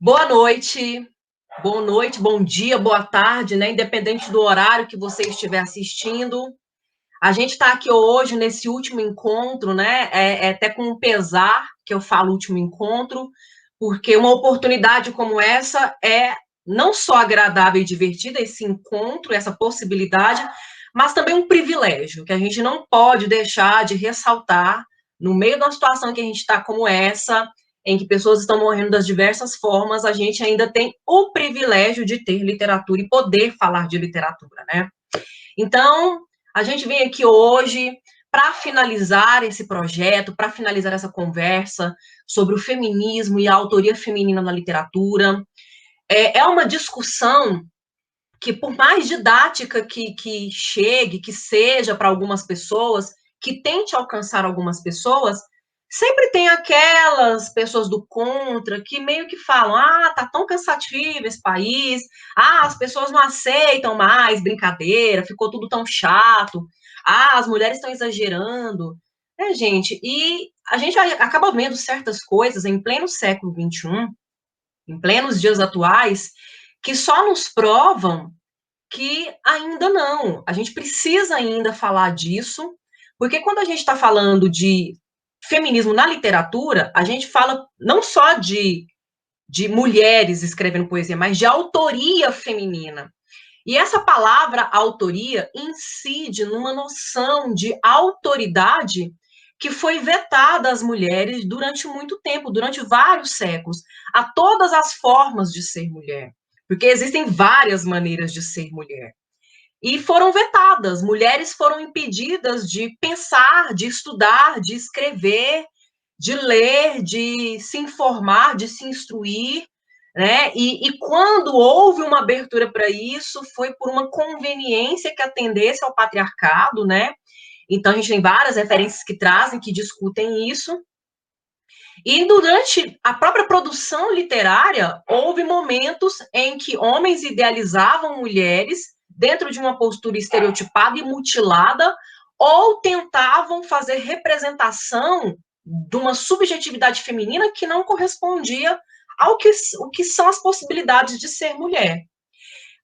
Boa noite, bom dia, boa tarde, né? Independente do horário que você estiver assistindo. A gente está aqui hoje nesse último encontro, né? É até com um pesar que eu falo último encontro, porque uma oportunidade como essa é não só agradável e divertida, esse encontro, essa possibilidade, mas também um privilégio que a gente não pode deixar de ressaltar no meio de uma situação que a gente está como essa, em que pessoas estão morrendo das diversas formas, a gente ainda tem o privilégio de ter literatura e poder falar de literatura, né? Então, a gente vem aqui hoje para finalizar esse projeto, para finalizar essa conversa sobre o feminismo e a autoria feminina na literatura. É uma discussão que, por mais didática que chegue, que seja para algumas pessoas, que tente alcançar algumas pessoas, sempre tem aquelas pessoas do contra que meio que falam: ah, tá tão cansativo esse país, ah, as pessoas não aceitam mais brincadeira, ficou tudo tão chato, ah, as mulheres estão exagerando. É, gente, e a gente acaba vendo certas coisas em pleno século XXI, em plenos dias atuais, que só nos provam que ainda não. A gente precisa ainda falar disso, porque quando a gente está falando de feminismo na literatura, a gente fala não só de mulheres escrevendo poesia, mas de autoria feminina. E essa palavra autoria incide numa noção de autoridade que foi vetada às mulheres durante muito tempo, durante vários séculos, a todas as formas de ser mulher, porque existem várias maneiras de ser mulher. E foram vetadas, mulheres foram impedidas de pensar, de estudar, de escrever, de ler, de se informar, de se instruir, né? E quando houve uma abertura para isso, foi por uma conveniência que atendesse ao patriarcado, né? Então a gente tem várias referências que trazem, que discutem isso. E durante a própria produção literária, houve momentos em que homens idealizavam mulheres dentro de uma postura estereotipada e mutilada, ou tentavam fazer representação de uma subjetividade feminina que não correspondia ao que são as possibilidades de ser mulher.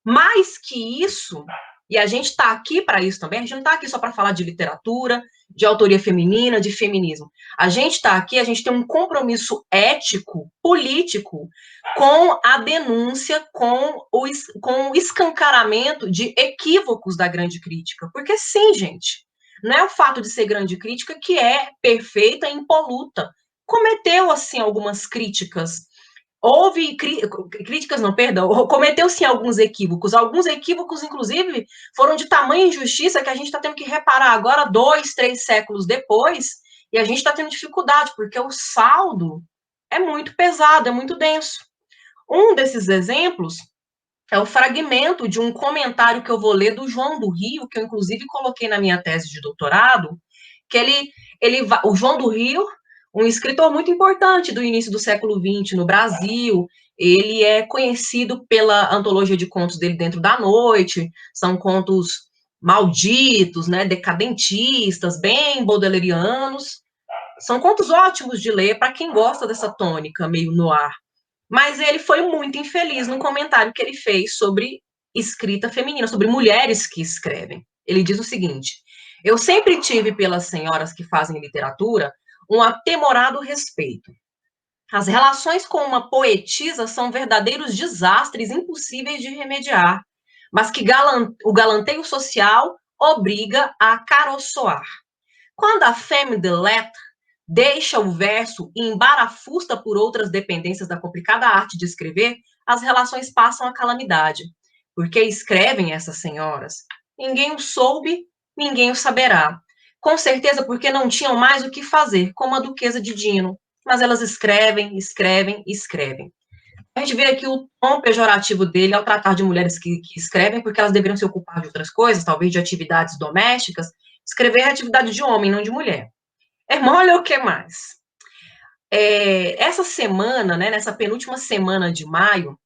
Mais que isso, e a gente está aqui para isso também, a gente não está aqui só para falar de literatura, de autoria feminina, de feminismo. A gente está aqui, a gente tem um compromisso ético, político, com a denúncia, com o escancaramento de equívocos da grande crítica. Porque sim, gente, não é o fato de ser grande crítica que é perfeita e impoluta. Cometeu, assim, algumas críticas. Houve críticas, não, perdão, cometeu-se alguns equívocos, inclusive, foram de tamanha injustiça que a gente está tendo que reparar agora, 2, 3 séculos depois, e a gente está tendo dificuldade, porque o saldo é muito pesado, é muito denso. Um desses exemplos é o fragmento de um comentário que eu vou ler do João do Rio, que eu, inclusive, coloquei na minha tese de doutorado, que o João do Rio, um escritor muito importante do início do século XX no Brasil, ele é conhecido pela antologia de contos dele Dentro da Noite, são contos malditos, né, decadentistas, bem baudelarianos, são contos ótimos de ler para quem gosta dessa tônica meio noir. Mas ele foi muito infeliz no comentário que ele fez sobre escrita feminina, sobre mulheres que escrevem. Ele diz o seguinte: eu sempre tive pelas senhoras que fazem literatura um atemorado respeito. As relações com uma poetisa são verdadeiros desastres impossíveis de remediar, mas que o galanteio social obriga a caroçoar. Quando a femme de lettres deixa o verso e embarafusta por outras dependências da complicada arte de escrever, as relações passam a calamidade. Porque escrevem essas senhoras? Ninguém o soube, ninguém o saberá. Com certeza porque não tinham mais o que fazer, como a duquesa de Dino. Mas elas escrevem, escrevem, escrevem. A gente vê aqui o tom pejorativo dele ao tratar de mulheres que escrevem, porque elas deveriam se ocupar de outras coisas, talvez de atividades domésticas. Escrever é atividade de homem, não de mulher. Irmão, olha o que mais. Essa semana, né, nessa penúltima semana de maio,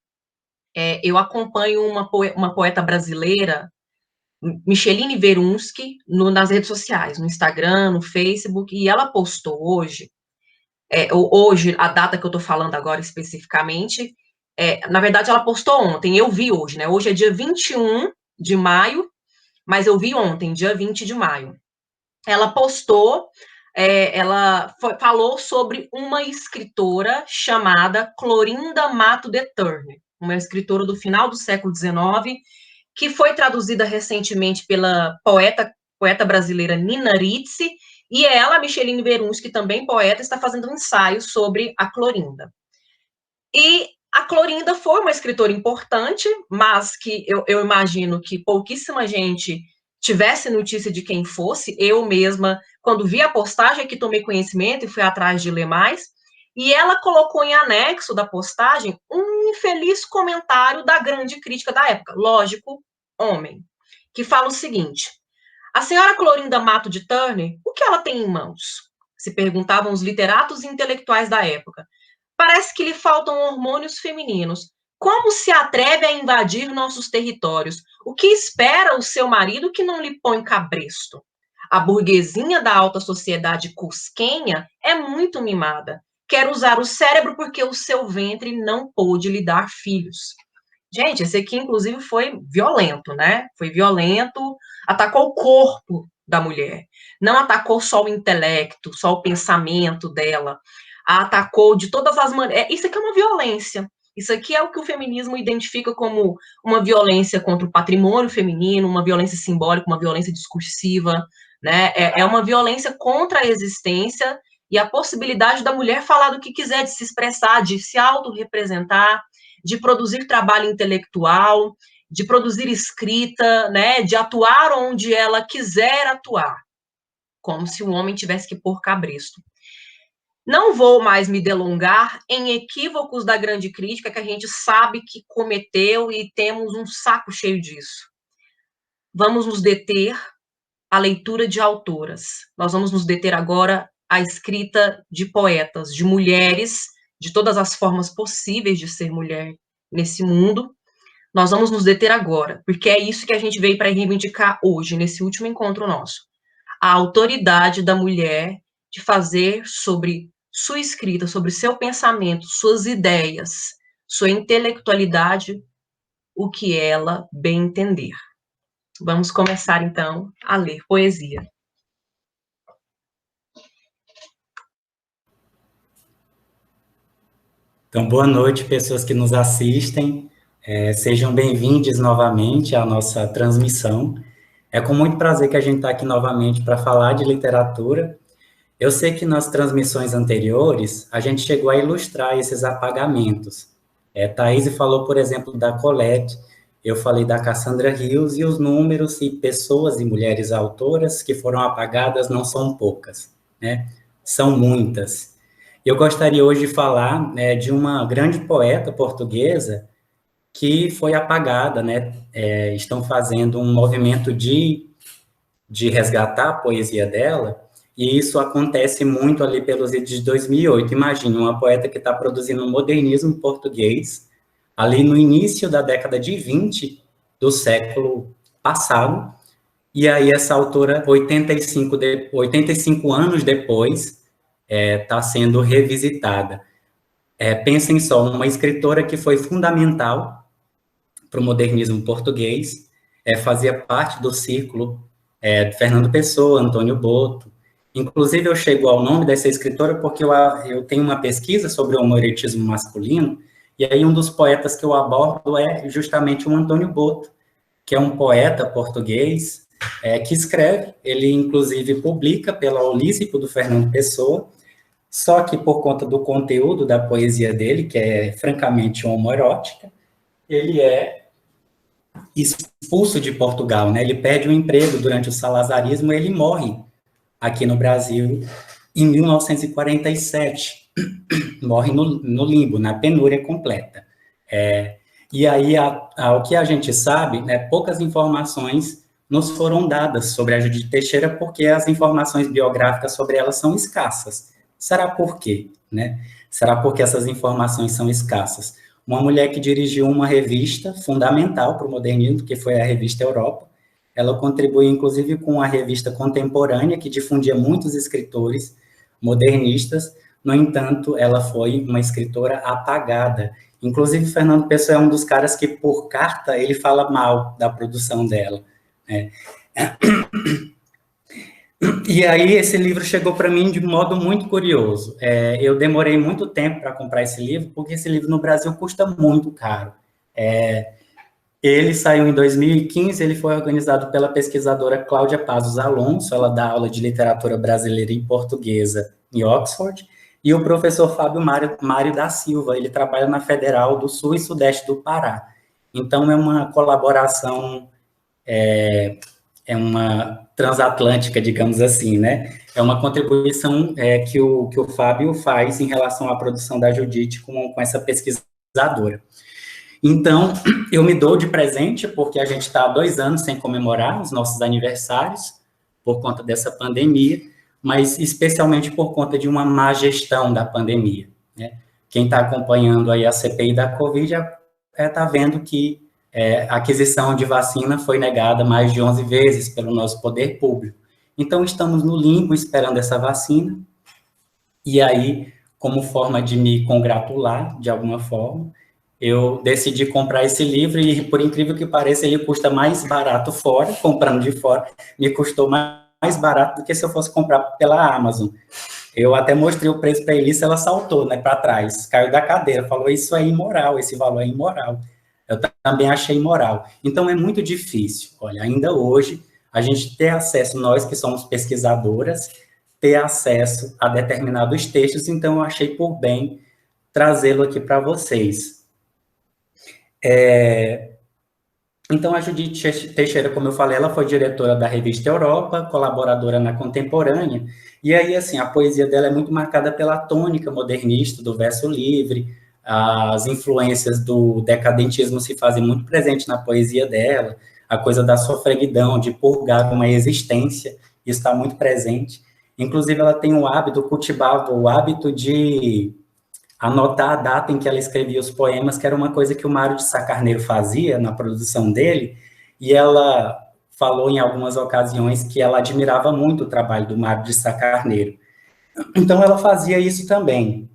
eu acompanho uma poeta brasileira, Micheline Verunski, nas redes sociais, no Instagram, no Facebook, e ela postou hoje, a data que eu estou falando agora especificamente, Na verdade, ela postou ontem, eu vi hoje, né? Hoje é dia 21 de maio, mas eu vi ontem, dia 20 de maio. Ela postou, falou sobre uma escritora chamada Clorinda Mato de Turner, uma escritora do final do século XIX, que foi traduzida recentemente pela poeta brasileira Nina Ritzi, e ela, Micheline Berunsky, também poeta, está fazendo um ensaio sobre a Clorinda. E a Clorinda foi uma escritora importante, mas que eu imagino que pouquíssima gente tivesse notícia de quem fosse. Eu mesma, quando vi a postagem, que tomei conhecimento e fui atrás de ler mais, e ela colocou em anexo da postagem um infeliz comentário da grande crítica da época, lógico, homem, que fala o seguinte: a senhora Clorinda Mato de Turner, o que ela tem em mãos? Se perguntavam os literatos e intelectuais da época. Parece que lhe faltam hormônios femininos. Como se atreve a invadir nossos territórios? O que espera o seu marido que não lhe põe cabresto? A burguesinha da alta sociedade cusquenha é muito mimada. Quer usar o cérebro porque o seu ventre não pôde lhe dar filhos. Gente, esse aqui, inclusive, foi violento, né? Foi violento, atacou o corpo da mulher. Não atacou só o intelecto, só o pensamento dela. A atacou de todas as maneiras. Isso aqui é uma violência. Isso aqui é o que o feminismo identifica como uma violência contra o patrimônio feminino, uma violência simbólica, uma violência discursiva, né? É uma violência contra a existência e a possibilidade da mulher falar do que quiser, de se expressar, de se autorrepresentar, de produzir trabalho intelectual, de produzir escrita, né, de atuar onde ela quiser atuar, como se o homem tivesse que pôr cabresto. Não vou mais me delongar em equívocos da grande crítica que a gente sabe que cometeu e temos um saco cheio disso. Vamos nos deter à leitura de autoras. Nós vamos nos deter agora à escrita de poetas, de mulheres, de todas as formas possíveis de ser mulher nesse mundo. Nós vamos nos deter agora, porque é isso que a gente veio para reivindicar hoje, nesse último encontro nosso. A autoridade da mulher de fazer sobre sua escrita, sobre seu pensamento, suas ideias, sua intelectualidade, o que ela bem entender. Vamos começar, então, a ler poesia. Então, boa noite, pessoas que nos assistem. Sejam bem-vindos novamente à nossa transmissão. É com muito prazer que a gente está aqui novamente para falar de literatura. Eu sei que nas transmissões anteriores, a gente chegou a ilustrar esses apagamentos. Thaís falou, por exemplo, da Colette, eu falei da Cassandra Rios, e os números e pessoas e mulheres autoras que foram apagadas não são poucas, né? São muitas. Eu gostaria hoje de falar de uma grande poeta portuguesa que foi apagada, né? Estão fazendo um movimento de resgatar a poesia dela, e isso acontece muito ali pelos idos de 2008. Imagine, uma poeta que está produzindo um modernismo português, ali no início da década de 20 do século passado, e aí essa autora, 85 anos depois, está sendo revisitada. Pensem só, uma escritora que foi fundamental para o modernismo português, fazia parte do círculo de Fernando Pessoa, Antônio Boto. Inclusive, eu chego ao nome dessa escritora porque eu tenho uma pesquisa sobre o homoerotismo masculino, e aí um dos poetas que eu abordo é justamente o Antônio Boto, que é um poeta português que escreve, ele inclusive publica pela Olícipo do Fernando Pessoa, só que por conta do conteúdo da poesia dele, que é francamente homoerótica, ele é expulso de Portugal, né? Ele perde o emprego durante o salazarismo e ele morre aqui no Brasil em 1947. Morre no limbo, na penúria completa. E aí, ao que a gente sabe, né, poucas informações nos foram dadas sobre a Judite Teixeira, porque as informações biográficas sobre ela são escassas. Será por quê? Né? Será porque essas informações são escassas? Uma mulher que dirigiu uma revista fundamental para o modernismo, que foi a Revista Europa. Ela contribuiu, inclusive, com a revista Contemporânea, que difundia muitos escritores modernistas, No entanto, ela foi uma escritora apagada. Inclusive, Fernando Pessoa é um dos caras que, por carta, ele fala mal da produção dela, né? E aí, esse livro chegou para mim de modo muito curioso. Eu demorei muito tempo para comprar esse livro, porque esse livro no Brasil custa muito caro. Ele saiu em 2015, ele foi organizado pela pesquisadora Cláudia Pazos Alonso, ela dá aula de literatura brasileira e portuguesa em Oxford, e o professor Fábio Mário da Silva, ele trabalha na Federal do Sul e Sudeste do Pará. Então, é uma colaboração, é uma transatlântica, digamos assim, né? É uma contribuição que o Fábio faz em relação à produção da Judite com essa pesquisadora. Então, eu me dou de presente, porque a gente está há 2 anos sem comemorar os nossos aniversários, por conta dessa pandemia, mas especialmente por conta de uma má gestão da pandemia, né? Quem está acompanhando aí a CPI da Covid está vendo que a aquisição de vacina foi negada mais de 11 vezes pelo nosso poder público. Então, estamos no limbo esperando essa vacina, e aí, como forma de me congratular, de alguma forma, eu decidi comprar esse livro e, por incrível que pareça, ele custa mais barato fora, comprando de fora, me custou mais barato do que se eu fosse comprar pela Amazon. Eu até mostrei o preço para a Elissa, ela saltou, né, para trás, caiu da cadeira, falou, isso é imoral, esse valor é imoral. Eu também achei imoral. Então, é muito difícil, olha, ainda hoje, a gente ter acesso, nós que somos pesquisadoras, ter acesso a determinados textos, então eu achei por bem trazê-lo aqui para vocês. Então, a Judite Teixeira, como eu falei, ela foi diretora da Revista Europa, colaboradora na Contemporânea, e aí, assim, a poesia dela é muito marcada pela tônica modernista, do verso livre, as influências do decadentismo se fazem muito presentes na poesia dela, a coisa da sofreguidão, de purgar uma existência, isso está muito presente. Inclusive, ela tem o hábito, cultivava o hábito de anotar a data em que ela escrevia os poemas, que era uma coisa que o Mário de Sá Carneiro fazia na produção dele, e ela falou em algumas ocasiões que ela admirava muito o trabalho do Mário de Sá Carneiro. Então, ela fazia isso também.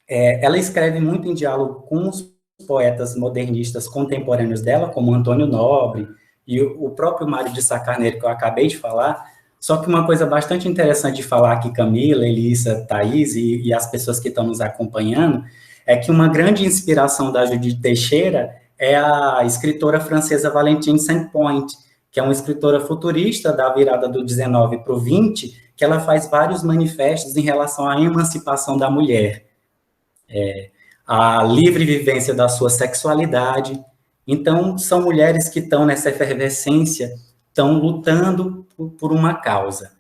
Ela escreve muito em diálogo com os poetas modernistas contemporâneos dela, como Antônio Nobre e o próprio Mário de Sá Carneiro, que eu acabei de falar. Só que uma coisa bastante interessante de falar aqui, Camila, Elissa, Thaís e as pessoas que estão nos acompanhando, é que uma grande inspiração da Judite Teixeira é a escritora francesa Valentine Saint-Point, que é uma escritora futurista da virada do 19 para o 20, que ela faz vários manifestos em relação à emancipação da mulher, a livre vivência da sua sexualidade. Então, são mulheres que estão nessa efervescência, estão lutando por uma causa.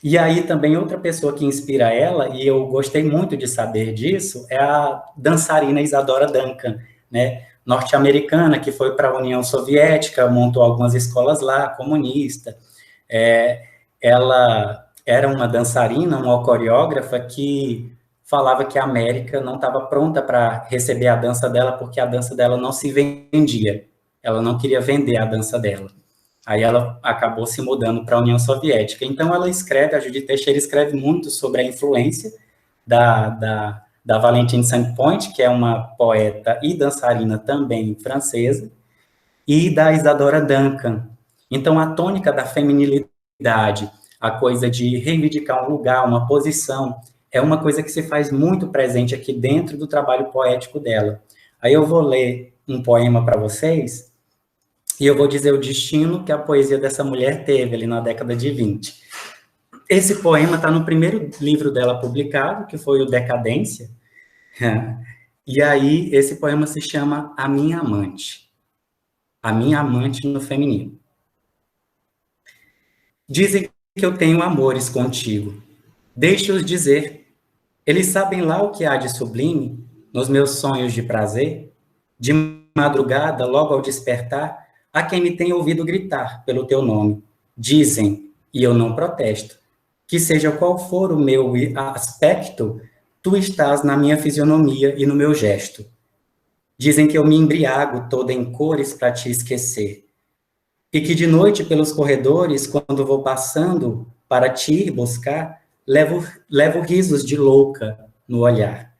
E aí também outra pessoa que inspira ela, e eu gostei muito de saber disso, é a dançarina Isadora Duncan, né, norte-americana, que foi para a União Soviética, montou algumas escolas lá, comunista. Ela era uma dançarina, uma coreógrafa que falava que a América não estava pronta para receber a dança dela, porque a dança dela não se vendia. Ela não queria vender a dança dela. Aí ela acabou se mudando para a União Soviética. Então, ela escreve, a Judite Teixeira escreve muito sobre a influência da Valentine Saint-Point, que é uma poeta e dançarina também francesa, e da Isadora Duncan. Então, a tônica da feminilidade, a coisa de reivindicar um lugar, uma posição, é uma coisa que se faz muito presente aqui dentro do trabalho poético dela. Aí eu vou ler um poema para vocês, e eu vou dizer o destino que a poesia dessa mulher teve ali na década de 20. Esse poema está no primeiro livro dela publicado, que foi o Decadência. E aí, esse poema se chama A Minha Amante. A Minha Amante no feminino. Dizem que eu tenho amores contigo. Deixe-os dizer. Eles sabem lá o que há de sublime nos meus sonhos de prazer. De madrugada, logo ao despertar, há quem me tenha ouvido gritar pelo teu nome. Dizem, e eu não protesto, que seja qual for o meu aspecto, tu estás na minha fisionomia e no meu gesto. Dizem que eu me embriago toda em cores para te esquecer. E que de noite pelos corredores, quando vou passando para te ir buscar, levo risos de louca no olhar.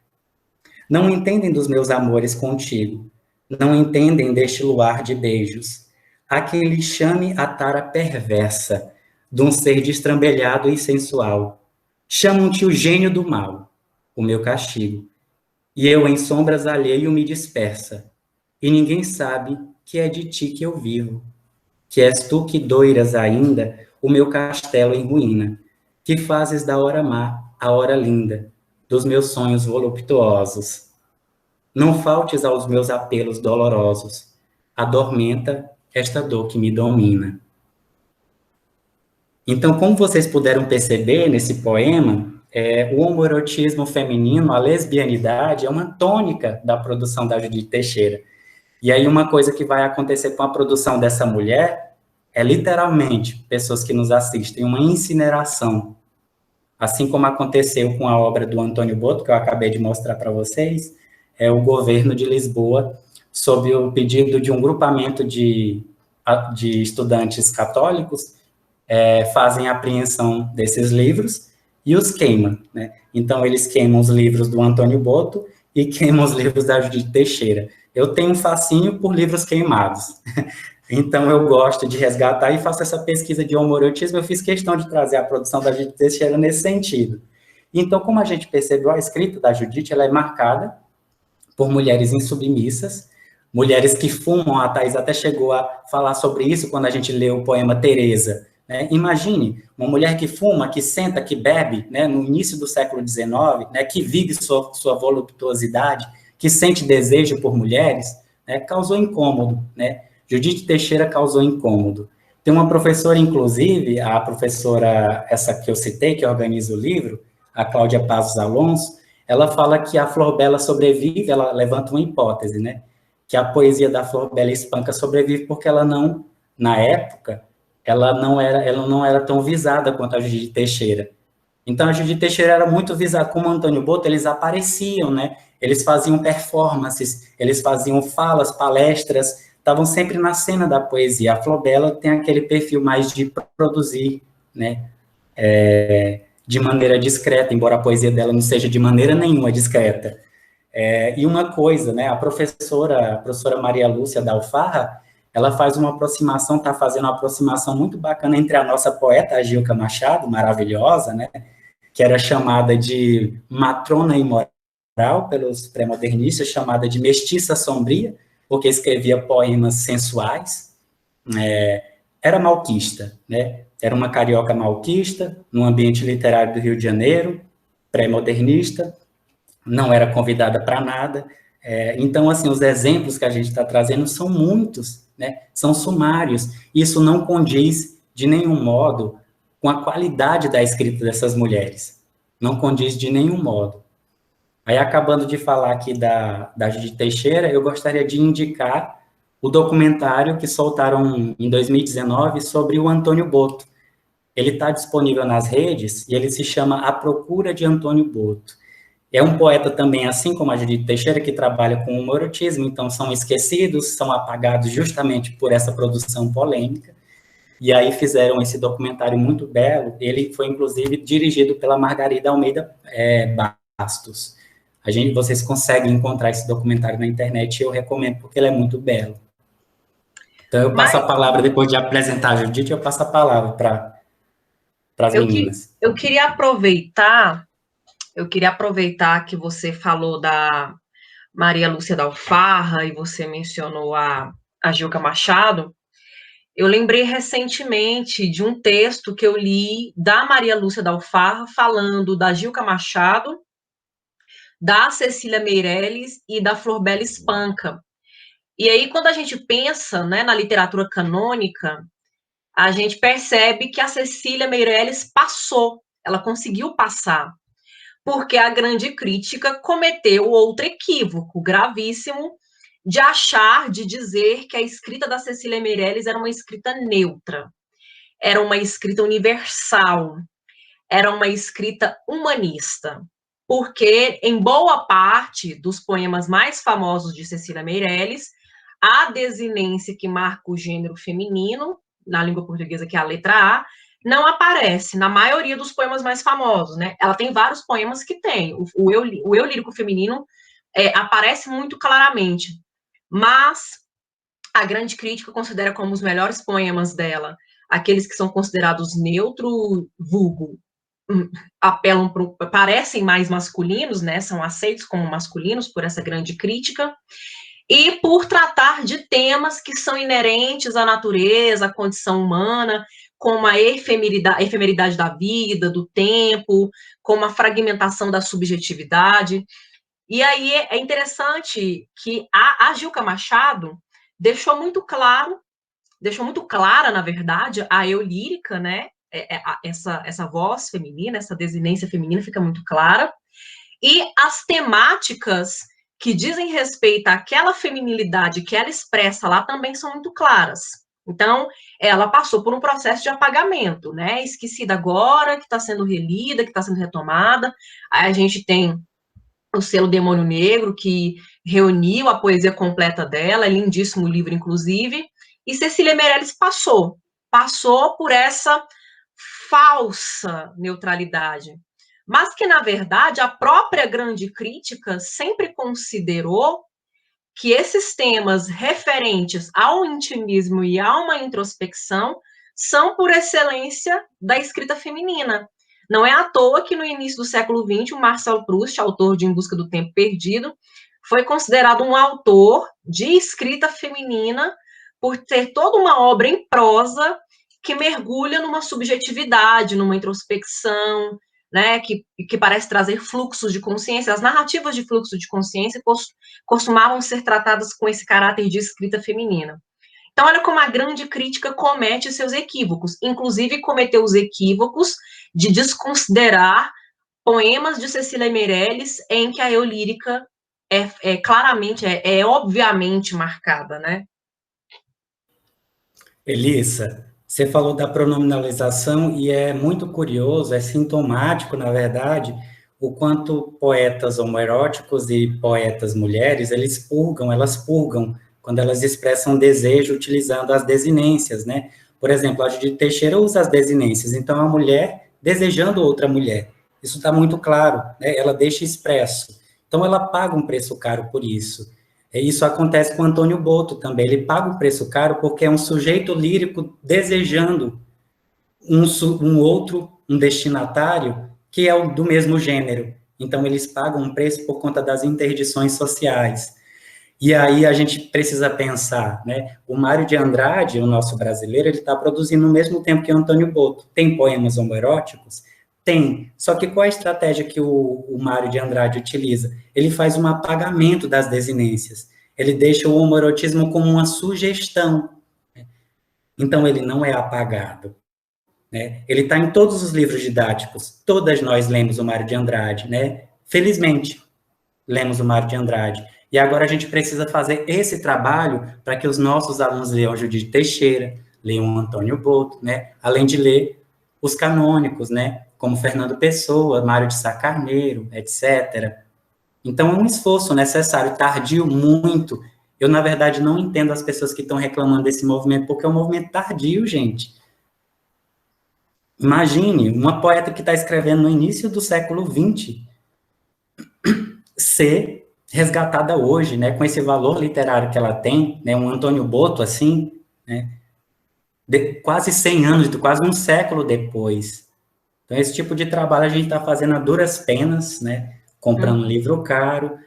Não entendem dos meus amores contigo, não entendem deste luar de beijos, aquele chame a tara perversa de um ser destrambelhado e sensual. Chamam-te o gênio do mal, o meu castigo, e eu em sombras alheio me dispersa, e ninguém sabe que é de ti que eu vivo, que és tu que doiras ainda o meu castelo em ruína, que fazes da hora má a hora linda, dos meus sonhos voluptuosos. Não faltes aos meus apelos dolorosos, adormenta esta dor que me domina. Então, como vocês puderam perceber nesse poema, o homoerotismo feminino, a lesbianidade, é uma tônica da produção da Judith Teixeira. E aí uma coisa que vai acontecer com a produção dessa mulher é literalmente, pessoas que nos assistem, uma incineração. Assim como aconteceu com a obra do Antônio Boto, que eu acabei de mostrar para vocês, o governo de Lisboa, sob o pedido de um grupamento de estudantes católicos, fazem a apreensão desses livros e os queimam, né? Então, eles queimam os livros do Antônio Boto e queimam os livros da Judith Teixeira. Eu tenho um fascínio por livros queimados. Então, eu gosto de resgatar e faço essa pesquisa de homoerotismo. Eu fiz questão de trazer a produção da Judith Teixeira nesse sentido. Então, como a gente percebeu, a escrita da Judith ela é marcada por mulheres insubmissas, mulheres que fumam. A Thais até chegou a falar sobre isso quando a gente leu o poema Teresa. Né? Imagine uma mulher que fuma, que senta, que bebe, né, no início do século XIX, né, que vive sua voluptuosidade, que sente desejo por mulheres, né, causou incômodo, né? Judith Teixeira causou incômodo. Tem uma professora, inclusive, a professora, essa que eu citei, que organiza o livro, a Cláudia Pazos Alonso, ela fala que a Flor Bela sobrevive, ela levanta uma hipótese, né? Que a poesia da Flor Bela Espanca sobrevive porque ela não, na época, ela não era tão visada quanto a Judith Teixeira. Então, a Judith Teixeira era muito visada, como o Antônio Boto, eles apareciam, né? Eles faziam performances, eles faziam falas, palestras, estavam sempre na cena da poesia. A Flor Bela tem aquele perfil mais de produzir, né? De maneira discreta, embora a poesia dela não seja de maneira nenhuma discreta. E uma coisa, né? A professora Maria Lúcia da Alfarra, ela faz uma aproximação, está fazendo uma aproximação muito bacana entre a nossa poeta, a Gilca Machado, maravilhosa, né? Que era chamada de matrona imoral pelos pré-modernistas, chamada de mestiça sombria, porque escrevia poemas sensuais, era malquista, né? Era uma carioca malquista, no ambiente literário do Rio de Janeiro, pré-modernista, não era convidada para nada. Então, assim, os exemplos que a gente está trazendo são muitos, né? São sumários. Isso não condiz, de nenhum modo, com a qualidade da escrita dessas mulheres. Não condiz de nenhum modo. Aí, acabando de falar aqui da Judith Teixeira, eu gostaria de indicar o documentário que soltaram em 2019 sobre o Antônio Boto. Ele está disponível nas redes e ele se chama A Procura de Antônio Boto. É um poeta também, assim como a Judith Teixeira, que trabalha com homoerotismo, então são esquecidos, são apagados justamente por essa produção polêmica. E aí fizeram esse documentário muito belo. Ele foi, inclusive, dirigido pela Margarida Almeida Bastos. Vocês conseguem encontrar esse documentário na internet e eu recomendo, porque ele é muito belo. Então, eu passo a palavra, depois de apresentar a Judith, eu passo a palavra para as meninas. Eu queria aproveitar que você falou da Maria Lúcia da Alfarra e você mencionou a Gilca Machado. Eu lembrei recentemente de um texto que eu li da Maria Lúcia da Alfarra falando da Gilca Machado, da Cecília Meirelles e da Flor Bela Espanca. E aí, quando a gente pensa, né, na literatura canônica, a gente percebe que a Cecília Meirelles ela conseguiu passar, porque a grande crítica cometeu outro equívoco gravíssimo de dizer que a escrita da Cecília Meirelles era uma escrita neutra, era uma escrita universal, era uma escrita humanista, porque em boa parte dos poemas mais famosos de Cecília Meirelles, a desinência que marca o gênero feminino, na língua portuguesa, que é a letra A, não aparece na maioria dos poemas mais famosos, né? Ela tem vários poemas que tem. O eu lírico feminino aparece muito claramente, mas a Grande Crítica considera como os melhores poemas dela aqueles que são considerados neutro, vulgo, apelam parecem mais masculinos, né? São aceitos como masculinos por essa Grande Crítica, e por tratar de temas que são inerentes à natureza, à condição humana, como a efemeridade da vida, do tempo, como a fragmentação da subjetividade. E aí é interessante que a Gilca Machado deixou muito clara, na verdade, a eu lírica, né? Essa voz feminina, essa desinência feminina fica muito clara. E as temáticas que dizem respeito àquela feminilidade que ela expressa lá também são muito claras. Então, ela passou por um processo de apagamento, né? Esquecida agora, que está sendo relida, que está sendo retomada. Aí a gente tem o selo Demônio Negro, que reuniu a poesia completa dela, é lindíssimo o livro, inclusive, e Cecília Meirelles passou por essa falsa neutralidade, mas que, na verdade, a própria Grande Crítica sempre considerou que esses temas referentes ao intimismo e a uma introspecção são, por excelência, da escrita feminina. Não é à toa que, no início do século XX, o Marcel Proust, autor de Em Busca do Tempo Perdido, foi considerado um autor de escrita feminina por ter toda uma obra em prosa que mergulha numa subjetividade, numa introspecção, né, que parece trazer fluxos de consciência. As narrativas de fluxo de consciência costumavam ser tratadas com esse caráter de escrita feminina. Então, olha como a Grande Crítica comete seus equívocos, inclusive cometeu os equívocos de desconsiderar poemas de Cecília Meirelles em que a eu lírica claramente, obviamente marcada, né? Elissa, você falou da pronominalização e é muito curioso, é sintomático, na verdade, o quanto poetas homoeróticos e poetas mulheres, elas purgam quando elas expressam desejo utilizando as desinências, né? Por exemplo, a Judith Teixeira usa as desinências, então a mulher desejando outra mulher. Isso está muito claro, né? Ela deixa expresso. Então ela paga um preço caro por isso. Isso acontece com Antônio Boto também. Ele paga um preço caro porque é um sujeito lírico desejando um outro, um destinatário, que é o do mesmo gênero. Então, eles pagam um preço por conta das interdições sociais. E aí a gente precisa pensar, né? O Mário de Andrade, o nosso brasileiro, ele está produzindo no mesmo tempo que o Antônio Boto. Tem poemas homoeróticos? Tem. Só que qual a estratégia que o Mário de Andrade utiliza? Ele faz um apagamento das desinências. Ele deixa o homoerotismo como uma sugestão. Então, ele não é apagado. Né? Ele está em todos os livros didáticos. Todas nós lemos o Mário de Andrade, né? Felizmente, lemos o Mário de Andrade. E agora a gente precisa fazer esse trabalho para que os nossos alunos leiam Judith Teixeira, leiam Antônio Boto, né? Além de ler os canônicos, né? Como Fernando Pessoa, Mário de Sá Carneiro, etc. Então, é um esforço necessário, tardio muito. Eu, na verdade, não entendo as pessoas que estão reclamando desse movimento, porque é um movimento tardio, gente. Imagine, uma poeta que está escrevendo no início do século XX ser resgatada hoje, né, com esse valor literário que ela tem, né, um Antônio Boto, assim, né, quase 100 anos, quase um século depois. Então, esse tipo de trabalho a gente está fazendo a duras penas, né, comprando livro caro,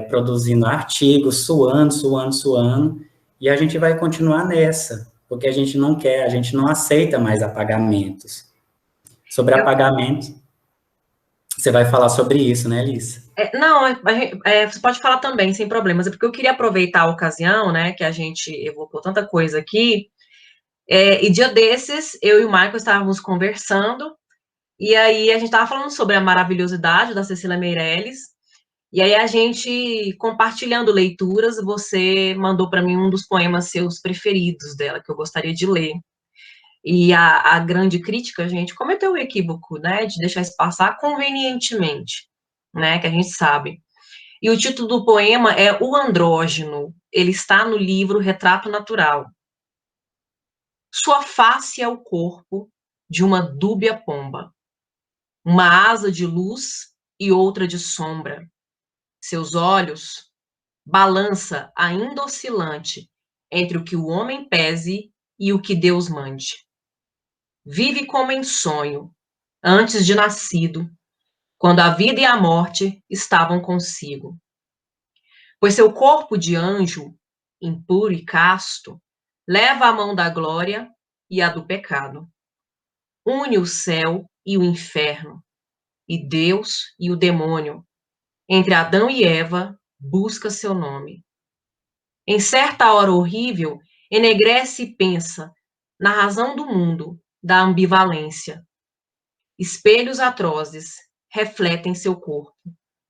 produzindo artigos, suando, e a gente vai continuar nessa, porque a gente não quer, a gente não aceita mais apagamentos. Sobre apagamentos, você vai falar sobre isso, né, Liz? Não, você pode falar também, sem problemas, é porque eu queria aproveitar a ocasião, né, que a gente evocou tanta coisa aqui, e dia desses, eu e o Michael estávamos conversando, e aí a gente estava falando sobre a maravilhosidade da Cecília Meirelles, e aí a gente, compartilhando leituras, você mandou para mim um dos poemas seus preferidos dela, que eu gostaria de ler. E a Grande Crítica, a gente cometeu o equívoco, né, de deixar isso passar convenientemente, né, que a gente sabe. E o título do poema é O Andrógeno. Ele está no livro Retrato Natural. Sua face é o corpo, de uma dúbia pomba, uma asa de luz e outra de sombra. Seus olhos balança ainda oscilante entre o que o homem pese e o que Deus mande. Vive como em sonho, antes de nascido, quando a vida e a morte estavam consigo. Pois seu corpo de anjo, impuro e casto, leva a mão da glória e a do pecado. Une o céu e o inferno, e Deus e o demônio. Entre Adão e Eva, busca seu nome. Em certa hora horrível, enegrece e pensa na razão do mundo, da ambivalência. Espelhos atrozes refletem seu corpo.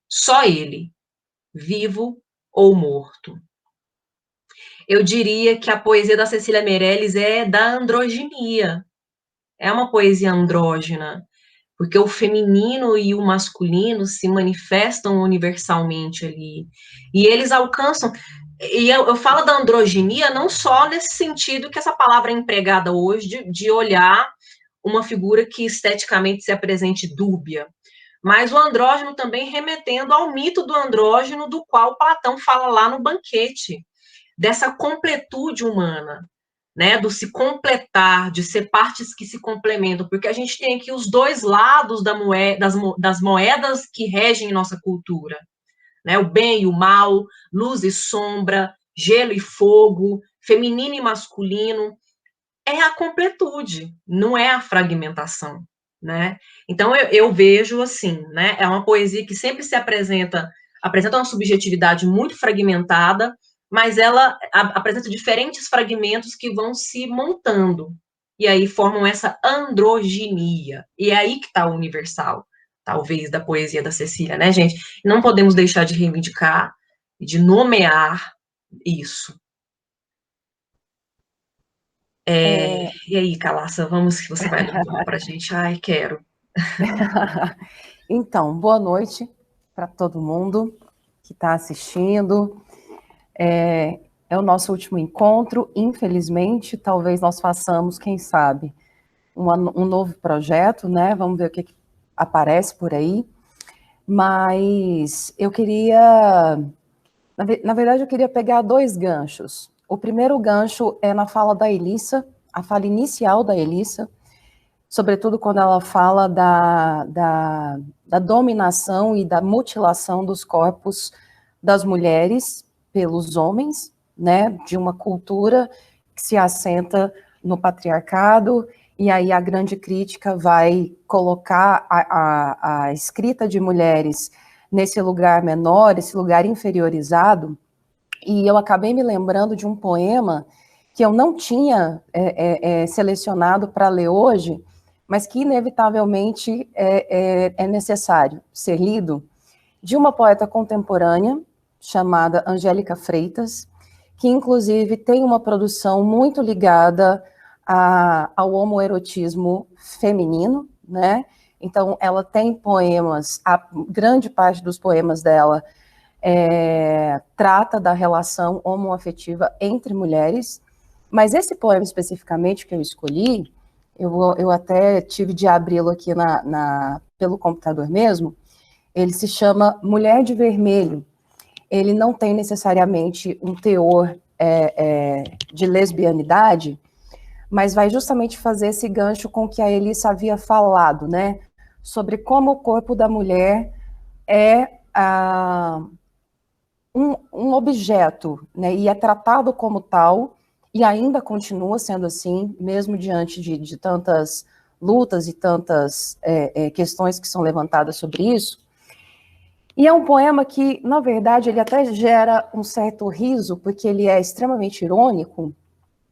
Só ele, vivo ou morto. Eu diria que a poesia da Cecília Meirelles é da androginia. É uma poesia andrógina, porque o feminino e o masculino se manifestam universalmente ali. E eles alcançam. E eu falo da androginia não só nesse sentido que essa palavra é empregada hoje, de olhar uma figura que esteticamente se apresente dúbia, mas o andrógeno também remetendo ao mito do andrógeno, do qual Platão fala lá no Banquete, dessa completude humana, né, do se completar, de ser partes que se complementam, porque a gente tem aqui os dois lados das moedas que regem nossa cultura, né, o bem e o mal, luz e sombra, gelo e fogo, feminino e masculino, é a completude, não é a fragmentação, né? Então eu vejo assim, né, é uma poesia que sempre se apresenta uma subjetividade muito fragmentada, mas ela apresenta diferentes fragmentos que vão se montando, e aí formam essa androginia. E é aí que está o universal, talvez, da poesia da Cecília, né, gente? Não podemos deixar de reivindicar e de nomear isso. E aí, Calaça, vamos que você vai ler um pouco para a gente. Ai, quero. Então, boa noite para todo mundo que está assistindo. É o nosso último encontro, infelizmente, talvez nós façamos, quem sabe, um novo projeto, né? Vamos ver o que aparece por aí. Mas eu queria, na verdade, eu queria pegar dois ganchos. O primeiro gancho é na fala da Elissa, a fala inicial da Elissa, sobretudo quando ela fala da dominação e da mutilação dos corpos das mulheres pelos homens, né, de uma cultura que se assenta no patriarcado, e aí a grande crítica vai colocar a escrita de mulheres nesse lugar menor, esse lugar inferiorizado, e eu acabei me lembrando de um poema que eu não tinha selecionado para ler hoje, mas que inevitavelmente é necessário ser lido, de uma poeta contemporânea, chamada Angélica Freitas, que inclusive tem uma produção muito ligada ao homoerotismo feminino, né? Então, ela tem poemas, a grande parte dos poemas dela trata da relação homoafetiva entre mulheres, mas esse poema especificamente que eu escolhi, eu até tive de abri-lo aqui pelo computador mesmo, ele se chama Mulher de Vermelho. Ele não tem necessariamente um teor de lesbianidade, mas vai justamente fazer esse gancho com o que a Elissa havia falado, né? Sobre como o corpo da mulher é um objeto, né? E é tratado como tal, e ainda continua sendo assim, mesmo diante de tantas lutas e tantas questões que são levantadas sobre isso. E é um poema que, na verdade, ele até gera um certo riso, porque ele é extremamente irônico,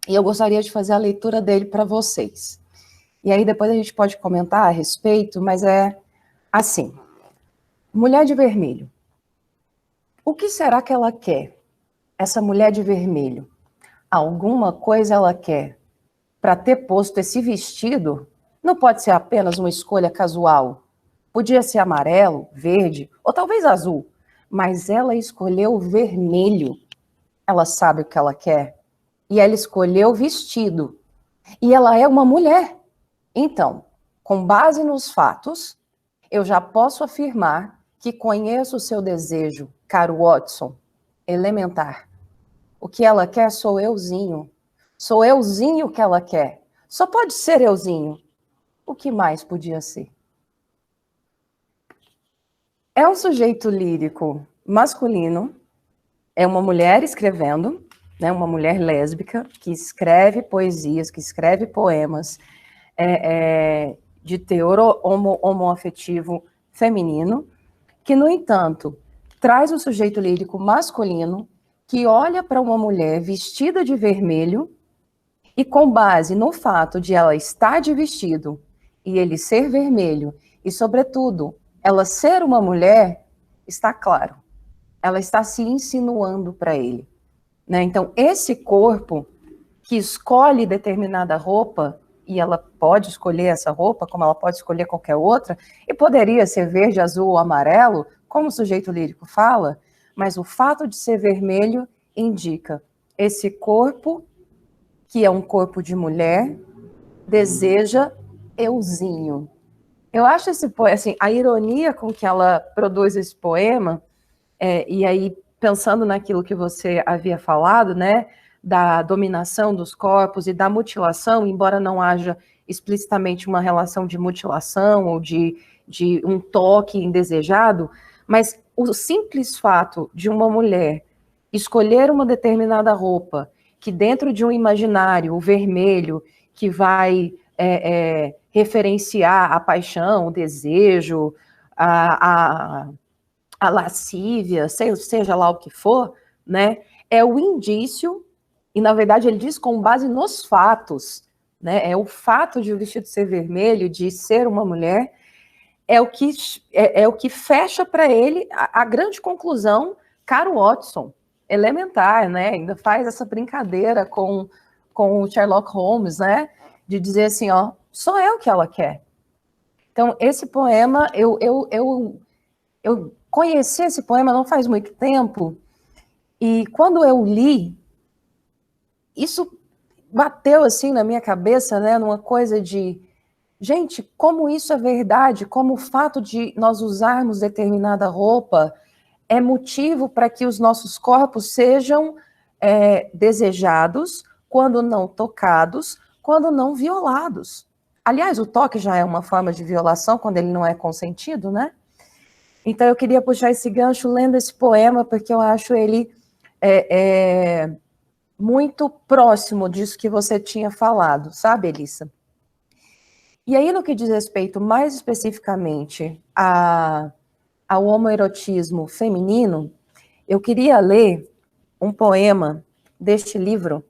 e eu gostaria de fazer a leitura dele para vocês. E aí depois a gente pode comentar a respeito, mas é assim. Mulher de vermelho. O que será que ela quer? Essa mulher de vermelho. Alguma coisa ela quer. Para ter posto esse vestido, não pode ser apenas uma escolha casual. Podia ser amarelo, verde ou talvez azul, mas ela escolheu vermelho. Ela sabe o que ela quer e ela escolheu vestido. E ela é uma mulher. Então, com base nos fatos, eu já posso afirmar que conheço o seu desejo, caro Watson, elementar. O que ela quer sou euzinho. Sou euzinho que ela quer. Só pode ser euzinho. O que mais podia ser? É um sujeito lírico masculino, é uma mulher escrevendo, né, uma mulher lésbica que escreve poesias, que escreve poemas de teor homoafetivo feminino, que, no entanto, traz um sujeito lírico masculino que olha para uma mulher vestida de vermelho e, com base no fato de ela estar de vestido e ele ser vermelho e, sobretudo, ela ser uma mulher, está claro. Ela está se insinuando para ele, né? Então, esse corpo que escolhe determinada roupa, e ela pode escolher essa roupa, como ela pode escolher qualquer outra, e poderia ser verde, azul ou amarelo, como o sujeito lírico fala, mas o fato de ser vermelho indica esse corpo, que é um corpo de mulher, deseja euzinho. Eu acho esse poema, assim, a ironia com que ela produz esse poema, e aí pensando naquilo que você havia falado, né, da dominação dos corpos e da mutilação, embora não haja explicitamente uma relação de mutilação ou de um toque indesejado, mas o simples fato de uma mulher escolher uma determinada roupa, que dentro de um imaginário, o vermelho, que vai referenciar a paixão, o desejo, a lascívia, seja lá o que for, né, é o indício, e na verdade ele diz com base nos fatos, né, é o fato de o vestido ser vermelho, de ser uma mulher, é o que fecha para ele a grande conclusão, caro Watson, elementar, né, ainda faz essa brincadeira com o Sherlock Holmes, né, de dizer assim, ó, só é o que ela quer. Então, esse poema, eu conheci esse poema não faz muito tempo, e quando eu li, isso bateu assim na minha cabeça, né, numa coisa de, gente, como isso é verdade, como o fato de nós usarmos determinada roupa é motivo para que os nossos corpos sejam desejados, quando não tocados, quando não violados. Aliás, o toque já é uma forma de violação, quando ele não é consentido, né? Então, eu queria puxar esse gancho lendo esse poema, porque eu acho ele muito próximo disso que você tinha falado, sabe, Elissa? E aí, no que diz respeito mais especificamente ao homoerotismo feminino, eu queria ler um poema deste livro,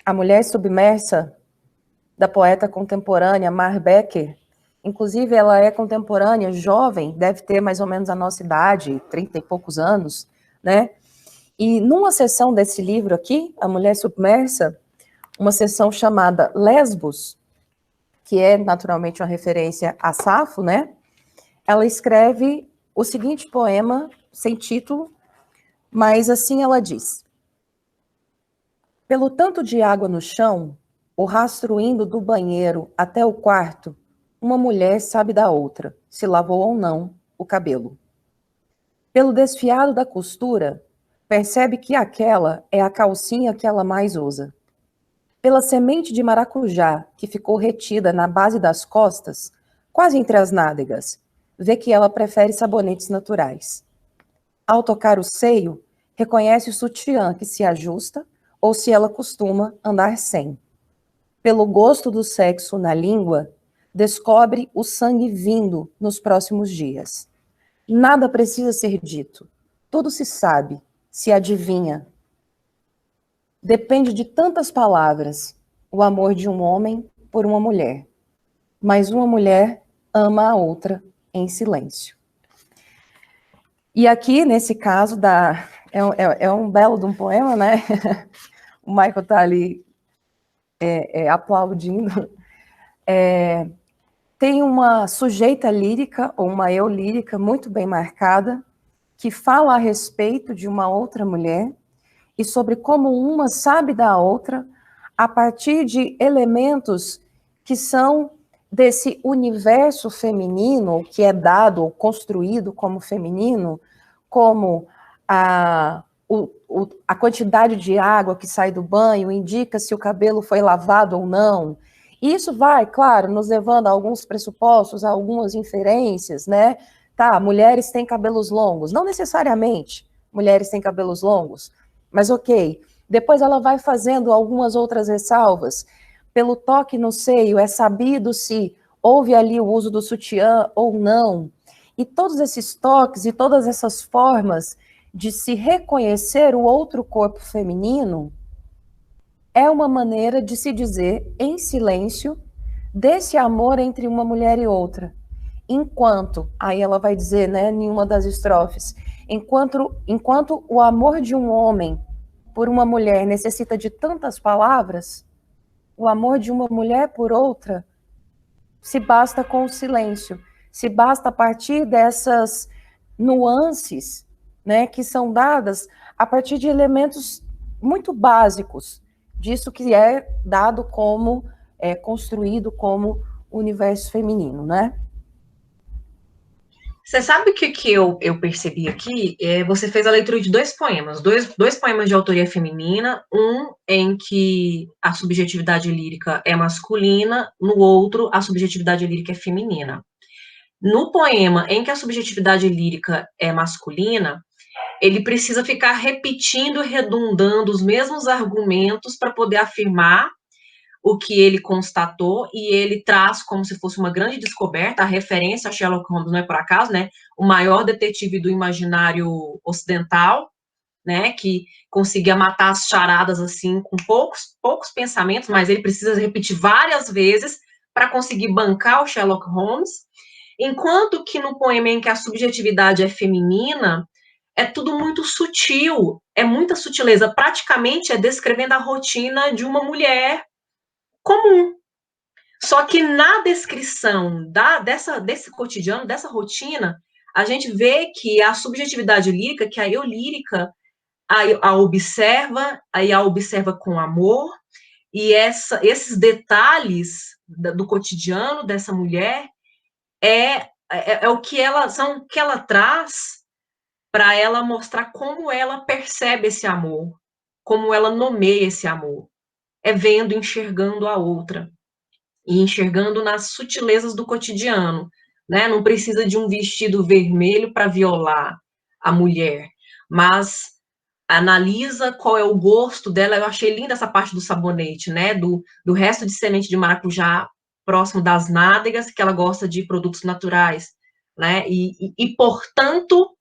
A Mulher Submersa, da poeta contemporânea Mar Becker. Inclusive, ela é contemporânea, jovem, deve ter mais ou menos a nossa idade, 30 e poucos anos, né? E numa sessão desse livro aqui, A Mulher Submersa, uma sessão chamada Lesbos, que é naturalmente uma referência a Safo, né? Ela escreve o seguinte poema, sem título, mas assim ela diz: pelo tanto de água no chão, o rastro indo do banheiro até o quarto, uma mulher sabe da outra, se lavou ou não o cabelo. Pelo desfiado da costura, percebe que aquela é a calcinha que ela mais usa. Pela semente de maracujá que ficou retida na base das costas, quase entre as nádegas, vê que ela prefere sabonetes naturais. Ao tocar o seio, reconhece o sutiã que se ajusta ou se ela costuma andar sem. Pelo gosto do sexo na língua, descobre o sangue vindo nos próximos dias. Nada precisa ser dito. Tudo se sabe, se adivinha. Depende de tantas palavras o amor de um homem por uma mulher. Mas uma mulher ama a outra em silêncio. E aqui, nesse caso, é um belo de um poema, né? O Michael está ali aplaudindo. Tem uma sujeita lírica, ou uma eu lírica, muito bem marcada, que fala a respeito de uma outra mulher e sobre como uma sabe da outra a partir de elementos que são desse universo feminino, que é dado, construído como feminino, como a quantidade de água que sai do banho indica se o cabelo foi lavado ou não. E isso vai, claro, nos levando a alguns pressupostos, a algumas inferências, né? Tá, mulheres têm cabelos longos. Não necessariamente mulheres têm cabelos longos, mas ok. Depois ela vai fazendo algumas outras ressalvas. Pelo toque no seio, é sabido se houve ali o uso do sutiã ou não. E todos esses toques e todas essas formas de se reconhecer o outro corpo feminino é uma maneira de se dizer em silêncio desse amor entre uma mulher e outra. Enquanto, aí ela vai dizer, né, em uma das estrofes, enquanto o amor de um homem por uma mulher necessita de tantas palavras, o amor de uma mulher por outra se basta com o silêncio, se basta a partir dessas nuances, né, que são dadas a partir de elementos muito básicos disso que é dado como, construído como universo feminino, né? Você sabe o que eu percebi aqui? Você fez a leitura de dois poemas, dois poemas de autoria feminina, um em que a subjetividade lírica é masculina, no outro a subjetividade lírica é feminina. No poema em que a subjetividade lírica é masculina, ele precisa ficar repetindo, redundando os mesmos argumentos para poder afirmar o que ele constatou, e ele traz como se fosse uma grande descoberta, a referência a Sherlock Holmes não é por acaso, né, o maior detetive do imaginário ocidental, né, que conseguia matar as charadas, assim, com poucos pensamentos, mas ele precisa repetir várias vezes para conseguir bancar o Sherlock Holmes, enquanto que no poema em que a subjetividade é feminina, é tudo muito sutil, é muita sutileza, praticamente é descrevendo a rotina de uma mulher comum. Só que na descrição desse cotidiano, dessa rotina, a gente vê que a subjetividade lírica, que a eu lírica, a observa com amor, e esses detalhes do cotidiano dessa mulher é o que ela traz para ela mostrar como ela percebe esse amor, como ela nomeia esse amor. É vendo, enxergando a outra. E enxergando nas sutilezas do cotidiano, né? Não precisa de um vestido vermelho para violar a mulher, mas analisa qual é o gosto dela. Eu achei linda essa parte do sabonete, né? Do resto de semente de maracujá próximo das nádegas, que ela gosta de produtos naturais, né? Portanto,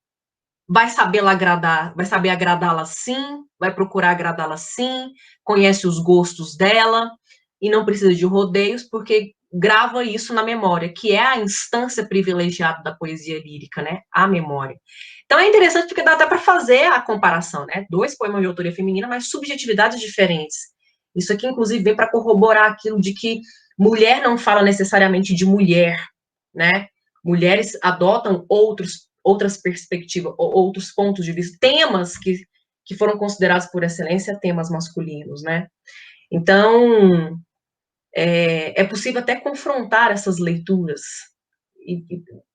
vai saber agradá-la sim, vai procurar agradá-la sim, conhece os gostos dela e não precisa de rodeios, porque grava isso na memória, que é a instância privilegiada da poesia lírica, né? A memória. Então é interessante porque dá até para fazer a comparação, né? Dois poemas de autoria feminina, mas subjetividades diferentes. Isso aqui, inclusive, vem para corroborar aquilo de que mulher não fala necessariamente de mulher, né? Mulheres adotam outras perspectivas, outros pontos de vista, temas que foram considerados por excelência temas masculinos, né? Então, é possível até confrontar essas leituras. E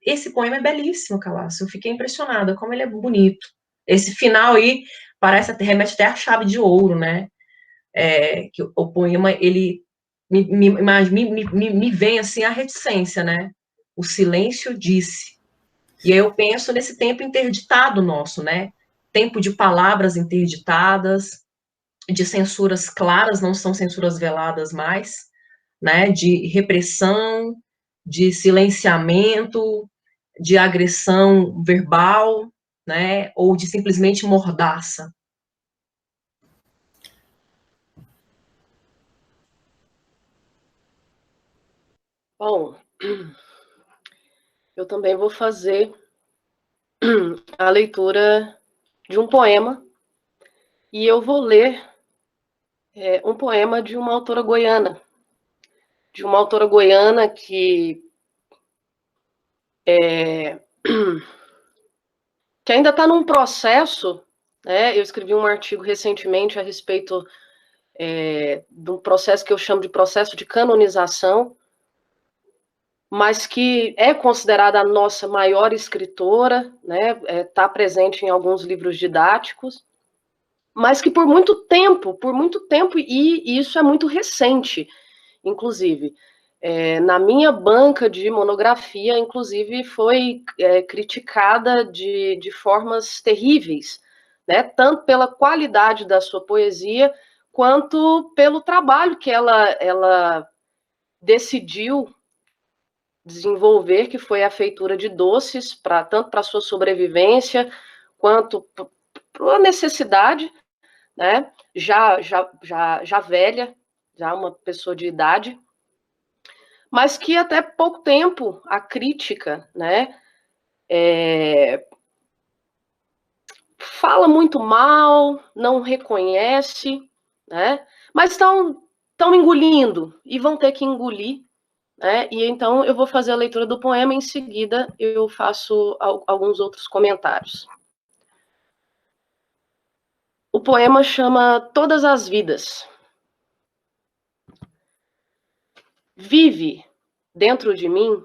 esse poema é belíssimo, Calaço. Eu fiquei impressionada como ele é bonito. Esse final aí remete até a chave de ouro, né? Que o poema, ele me vem assim a reticência, né? O silêncio disse. E aí eu penso nesse tempo interditado nosso, né? Tempo de palavras interditadas, de censuras claras, não são censuras veladas mais, né? De repressão, de silenciamento, de agressão verbal, né? Ou de simplesmente mordaça. Bom, eu também vou fazer a leitura de um poema, e eu vou ler um poema de uma autora goiana, que ainda está num processo, né? Eu escrevi um artigo recentemente a respeito de um processo que eu chamo de processo de canonização, mas que é considerada a nossa maior escritora, né? Está presente em alguns livros didáticos, mas que por muito tempo, e isso é muito recente, inclusive, na minha banca de monografia, inclusive, foi criticada de formas terríveis, né? Tanto pela qualidade da sua poesia, quanto pelo trabalho que ela decidiu desenvolver, que foi a feitura de doces, tanto para sua sobrevivência, quanto para a necessidade, né? Já velha, já uma pessoa de idade, mas que até pouco tempo a crítica, né, fala muito mal, não reconhece, né, mas estão engolindo e vão ter que engolir, né, e então eu vou fazer a leitura do poema, em seguida eu faço alguns outros comentários. O poema chama Todas as Vidas. Vive dentro de mim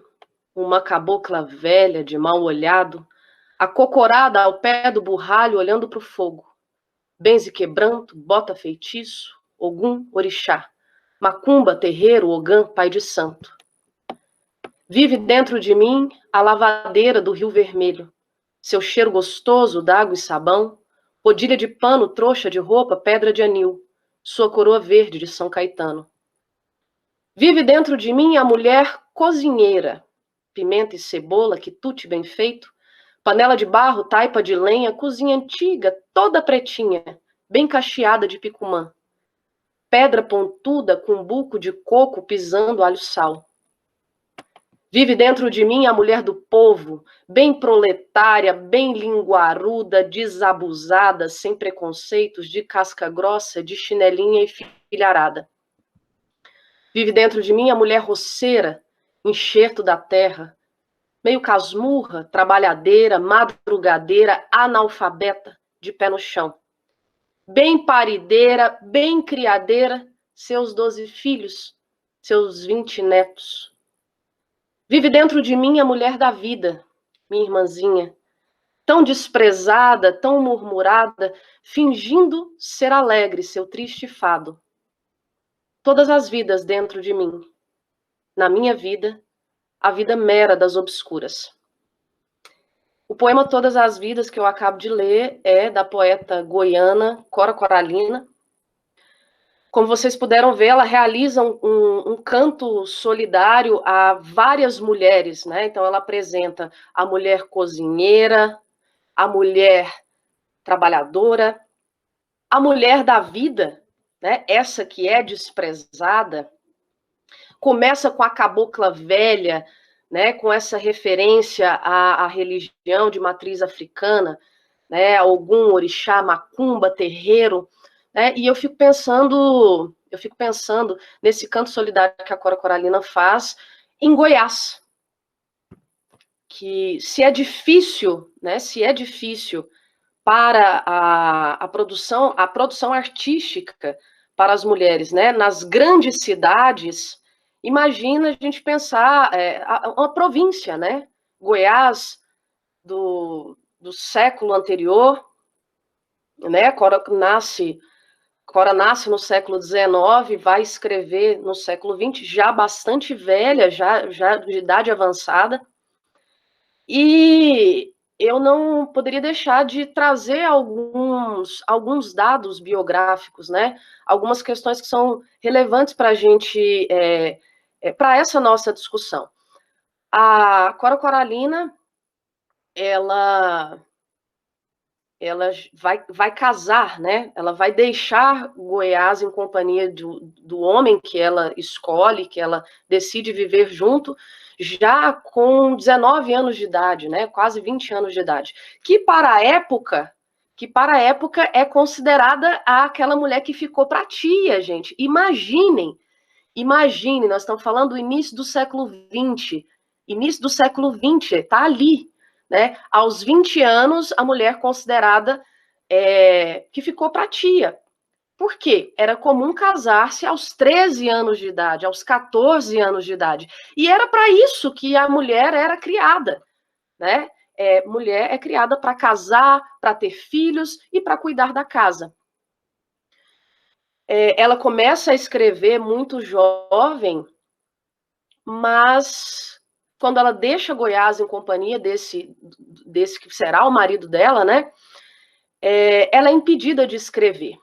uma cabocla velha de mal olhado, acocorada ao pé do burralho olhando para o fogo. Benze quebranto, bota feitiço, Ogum, orixá, macumba, terreiro, ogã, pai de santo. Vive dentro de mim a lavadeira do Rio Vermelho, seu cheiro gostoso d'água e sabão, rodilha de pano, trouxa de roupa, pedra de anil, sua coroa verde de São Caetano. Vive dentro de mim a mulher cozinheira, pimenta e cebola, quitute bem feito, panela de barro, taipa de lenha, cozinha antiga, toda pretinha, bem cacheada de picumã. Pedra pontuda com buco de coco pisando alho sal. Vive dentro de mim a mulher do povo, bem proletária, bem linguaruda, desabusada, sem preconceitos, de casca grossa, de chinelinha e filharada. Vive dentro de mim a mulher roceira, enxerto da terra, meio casmurra, trabalhadeira, madrugadeira, analfabeta, de pé no chão. Bem parideira, bem criadeira, seus 12 filhos, seus 20 netos. Vive dentro de mim a mulher da vida, minha irmãzinha, tão desprezada, tão murmurada, fingindo ser alegre, seu triste fado. Todas as vidas dentro de mim, na minha vida, a vida mera das obscuras. O poema Todas as Vidas, que eu acabo de ler, é da poeta goiana Cora Coralina. Como vocês puderam ver, ela realiza um canto solidário a várias mulheres, né? Então, ela apresenta a mulher cozinheira, a mulher trabalhadora, a mulher da vida, né? Essa que é desprezada. Começa com a cabocla velha, né, com essa referência à religião de matriz africana, né, Ogum, orixá, macumba, terreiro, né, e eu fico pensando nesse canto solidário que a Cora Coralina faz em Goiás, que se é difícil para a produção artística para as mulheres, né, nas grandes cidades. Imagina a gente pensar uma província, né? Goiás do século anterior, né? Cora nasce no século XIX, vai escrever no século XX, já bastante velha, já de idade avançada. E eu não poderia deixar de trazer alguns dados biográficos, né? Algumas questões que são relevantes para a gente, para essa nossa discussão. A Cora Coralina, ela vai casar, né? Ela vai deixar Goiás em companhia do homem que ela escolhe, que ela decide viver junto, já com 19 anos de idade, né? Quase 20 anos de idade. Que para a época é considerada aquela mulher que ficou para tia, gente. Imagine, nós estamos falando do início do século XX. Início do século XX, está ali, né? Aos 20 anos, a mulher considerada que ficou para tia. Por quê? Era comum casar-se aos 13 anos de idade, aos 14 anos de idade. E era para isso que a mulher era criada, né? Mulher é criada para casar, para ter filhos e para cuidar da casa. Ela começa a escrever muito jovem, mas quando ela deixa Goiás em companhia desse que será o marido dela, né? Ela é impedida de escrever.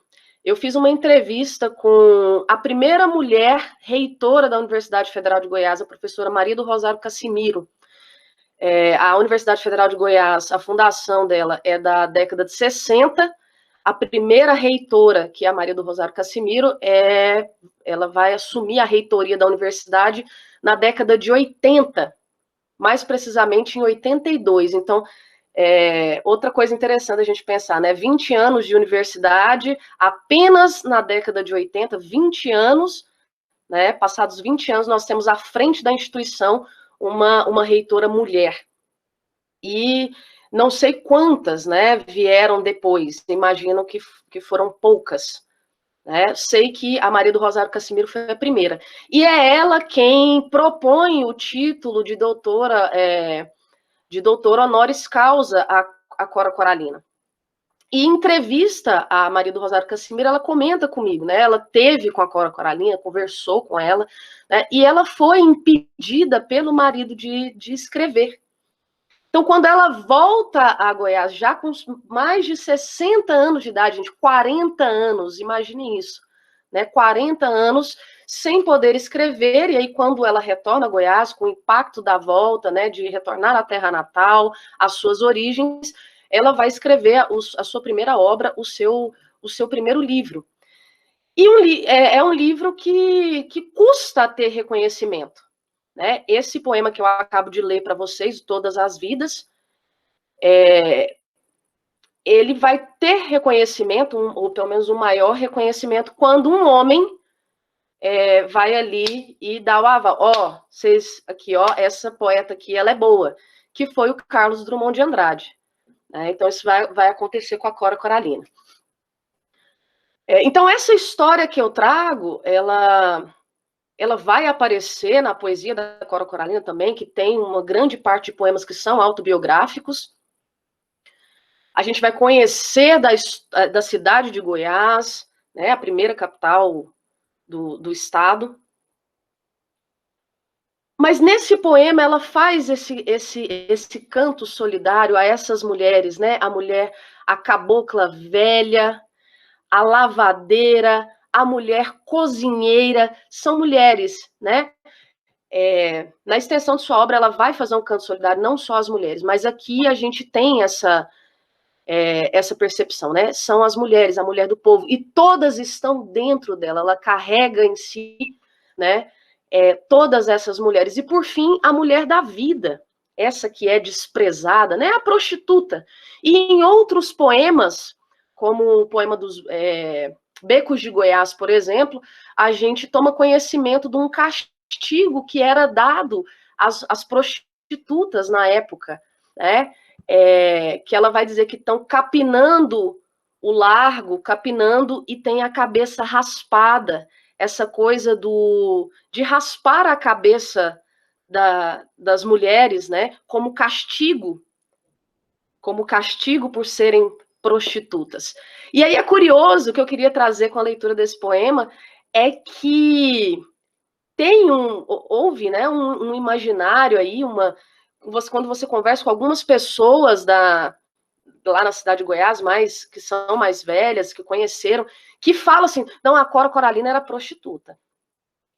Eu fiz uma entrevista com a primeira mulher reitora da Universidade Federal de Goiás, a professora Maria do Rosário Cassimiro. A Universidade Federal de Goiás, a fundação dela é da década de 60. A primeira reitora, que é a Maria do Rosário Cassimiro, ela vai assumir a reitoria da universidade na década de 80, mais precisamente em 82. Então, outra coisa interessante a gente pensar, né? 20 anos de universidade, apenas na década de 80, 20 anos, né? Passados 20 anos, nós temos à frente da instituição uma reitora mulher. E não sei quantas, né, vieram depois, imagino que foram poucas. Né? Sei que a Maria do Rosário Cassimiro foi a primeira. E é ela quem propõe o título de doutora honoris causa a Cora Coralina. E em entrevista a Maria do Rosário Cassimiro, ela comenta comigo, né? Ela teve com a Cora Coralina, conversou com ela, né? E ela foi impedida pelo marido de escrever. Então, quando ela volta a Goiás, já com mais de 60 anos de idade, gente, 40 anos, imaginem isso, né? 40 anos sem poder escrever, e aí quando ela retorna a Goiás, com o impacto da volta, né, de retornar à terra natal, às suas origens, ela vai escrever a sua primeira obra, o seu primeiro livro. E é um livro que custa ter reconhecimento. Né? Esse poema que eu acabo de ler para vocês, Todas as Vidas, ele vai ter reconhecimento, ou pelo menos um maior reconhecimento, quando um homem vai ali e dá o aval. Vocês aqui, essa poeta aqui, ela é boa, que foi o Carlos Drummond de Andrade. Né? Então, isso vai acontecer com a Cora Coralina. Então, essa história que eu trago, ela vai aparecer na poesia da Cora Coralina também, que tem uma grande parte de poemas que são autobiográficos. A gente vai conhecer da cidade de Goiás, né, a primeira capital do estado. Mas nesse poema ela faz esse canto solidário a essas mulheres, né? A mulher, a cabocla velha, a lavadeira, a mulher cozinheira, são mulheres, né? Na extensão de sua obra, ela vai fazer um canto solidário, não só às mulheres, mas aqui a gente tem essa percepção, né? São as mulheres, a mulher do povo, e todas estão dentro dela, ela carrega em si, né? Todas essas mulheres. E, por fim, a mulher da vida, essa que é desprezada, né? A prostituta. E em outros poemas, como o poema dos Becos de Goiás, por exemplo, a gente toma conhecimento de um castigo que era dado às prostitutas na época, né? Que ela vai dizer que estão capinando o largo, capinando e tem a cabeça raspada, essa coisa de raspar a cabeça das mulheres, né, como castigo por serem prostitutas. E aí é curioso, o que eu queria trazer com a leitura desse poema é que houve, né, um imaginário aí, quando você conversa com algumas pessoas lá na cidade de Goiás, que são mais velhas, que conheceram, que falam assim, não, a Cora Coralina era prostituta.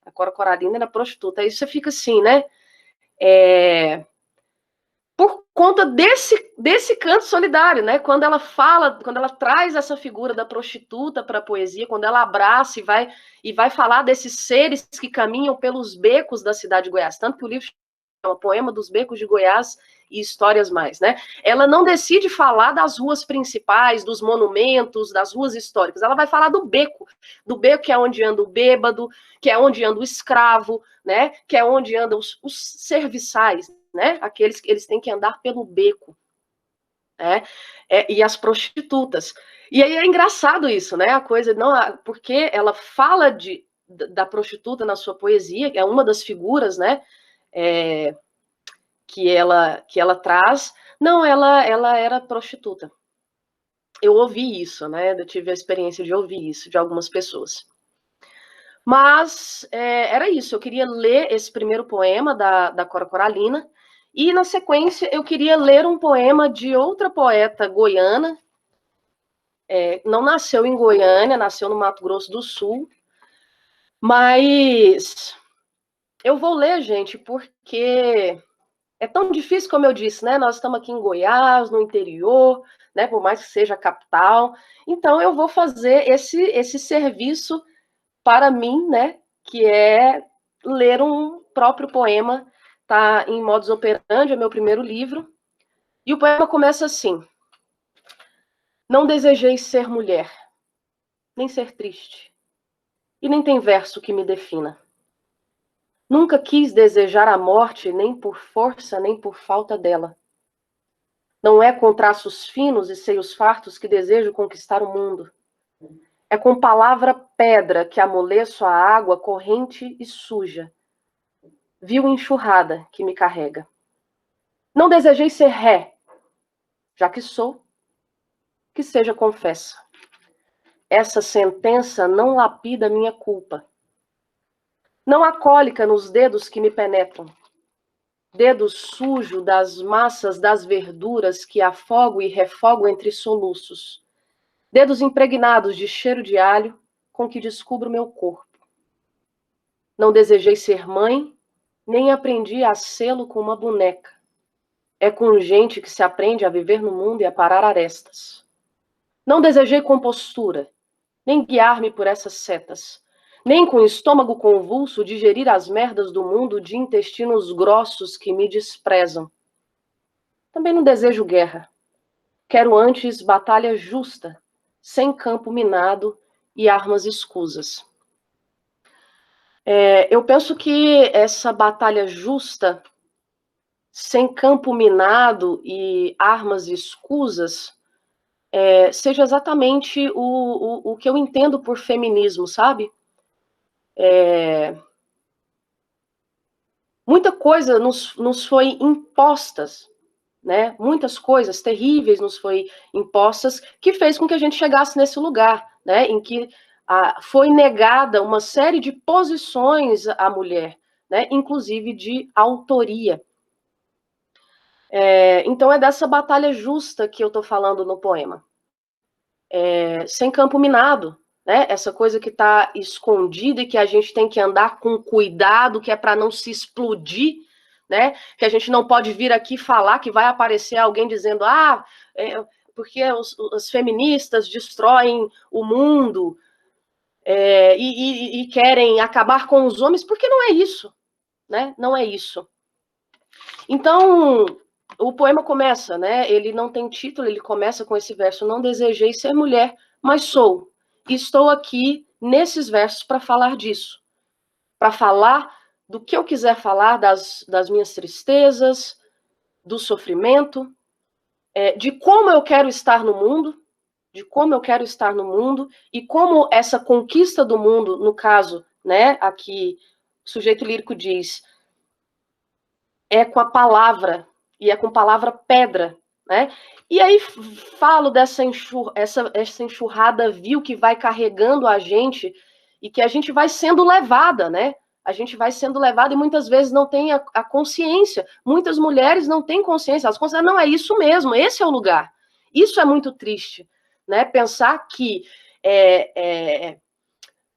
A Cora Coralina era prostituta. Aí você fica assim, né? Por conta desse canto solidário, né? Quando ela traz essa figura da prostituta para a poesia, quando ela abraça e vai falar desses seres que caminham pelos becos da cidade de Goiás, tanto que o livro é um poema dos becos de Goiás e histórias mais, né? Ela não decide falar das ruas principais, dos monumentos, das ruas históricas. Ela vai falar do beco que é onde anda o bêbado, que é onde anda o escravo, né? Que é onde andam os serviçais, né? Aqueles que eles têm que andar pelo beco. né? E as prostitutas. E aí é engraçado isso, né? A coisa, não, porque ela fala da prostituta na sua poesia, que é uma das figuras, né? Que ela traz. Não, ela era prostituta. Eu ouvi isso, né? Eu tive a experiência de ouvir isso de algumas pessoas. Mas era isso, eu queria ler esse primeiro poema da Cora Coralina, e na sequência eu queria ler um poema de outra poeta goiana, não nasceu em Goiânia, nasceu no Mato Grosso do Sul, mas eu vou ler, gente, porque é tão difícil, como eu disse, né? Nós estamos aqui em Goiás, no interior, né? Por mais que seja a capital, então eu vou fazer esse serviço para mim, né, que é ler um próprio poema, tá em Modus Operandi, é meu primeiro livro, e o poema começa assim: não desejei ser mulher, nem ser triste, e nem tem verso que me defina. Nunca quis desejar a morte, nem por força, nem por falta dela. Não é com traços finos e seios fartos que desejo conquistar o mundo. É com palavra pedra que amoleço a água corrente e suja, viu enxurrada que me carrega. Não desejei ser ré, já que sou, que seja confessa. Essa sentença não lapida minha culpa. Não há cólica nos dedos que me penetram. Dedo sujo das massas das verduras que afogo e refogo entre soluços. Dedos impregnados de cheiro de alho com que descubro meu corpo. Não desejei ser mãe, nem aprendi a sê-lo com uma boneca. É com gente que se aprende a viver no mundo e a parar arestas. Não desejei compostura, nem guiar-me por essas setas, nem com estômago convulso digerir as merdas do mundo de intestinos grossos que me desprezam. Também não desejo guerra. Quero antes batalha justa, sem campo minado e armas escusas. Eu penso que essa batalha justa, sem campo minado e armas escusas, seja exatamente o que eu entendo por feminismo, sabe? Muita coisa nos foi impostas, né? Muitas coisas terríveis nos foi impostas, que fez com que a gente chegasse nesse lugar, né? Em que foi negada uma série de posições à mulher, né? Inclusive de autoria. Então é dessa batalha justa que eu estou falando no poema. Sem campo minado, né? Essa coisa que está escondida e que a gente tem que andar com cuidado, que é para não se explodir, né? Que a gente não pode vir aqui falar que vai aparecer alguém dizendo porque os feministas destroem o mundo e querem acabar com os homens, porque não é isso, né? Não é isso. Então, o poema começa, né? Ele não tem título, ele começa com esse verso: não desejei ser mulher, mas sou. E estou aqui nesses versos para falar disso. Para falar do que eu quiser falar, das minhas tristezas, do sofrimento, de como eu quero estar no mundo, e como essa conquista do mundo, no caso, né, aqui o sujeito lírico diz, é com a palavra, e é com palavra pedra, né? E aí falo dessa essa enxurrada vil que vai carregando a gente e que a gente vai sendo levada, né? A gente vai sendo levada e muitas vezes não tem a consciência. Muitas mulheres não têm consciência, elas consideram, não, é isso mesmo, esse é o lugar. Isso é muito triste, né? Pensar que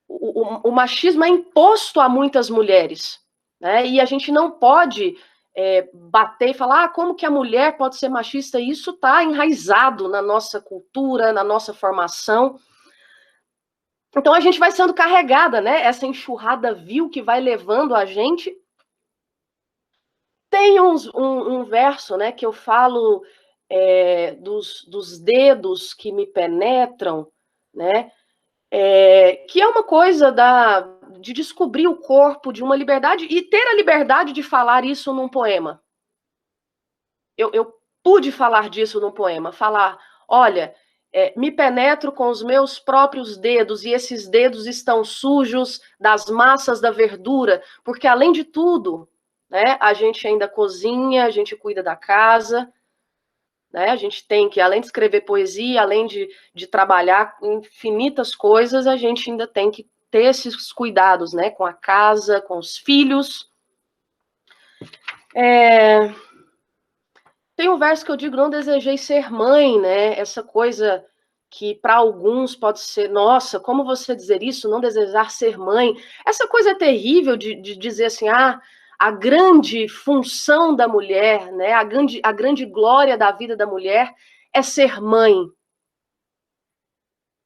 o machismo é imposto a muitas mulheres, né? E a gente não pode bater e falar como que a mulher pode ser machista. Isso está enraizado na nossa cultura, na nossa formação. Então a gente vai sendo carregada, né? Essa enxurrada vil que vai levando a gente. Tem um verso, né, que eu falo dos dedos que me penetram, né? Que é uma coisa de descobrir o corpo, de uma liberdade, e ter a liberdade de falar isso num poema. Eu pude falar disso no poema, falar, olha, me penetro com os meus próprios dedos, e esses dedos estão sujos das massas da verdura, porque além de tudo, né, a gente ainda cozinha, a gente cuida da casa, né, a gente tem que, além de escrever poesia, além de trabalhar infinitas coisas, a gente ainda tem que ter esses cuidados, né, com a casa, com os filhos. Tem um verso que eu digo, não desejei ser mãe, né? Essa coisa que para alguns pode ser, nossa, como você dizer isso, não desejar ser mãe? Essa coisa é terrível de dizer assim, a grande função da mulher, né? A grande glória da vida da mulher é ser mãe.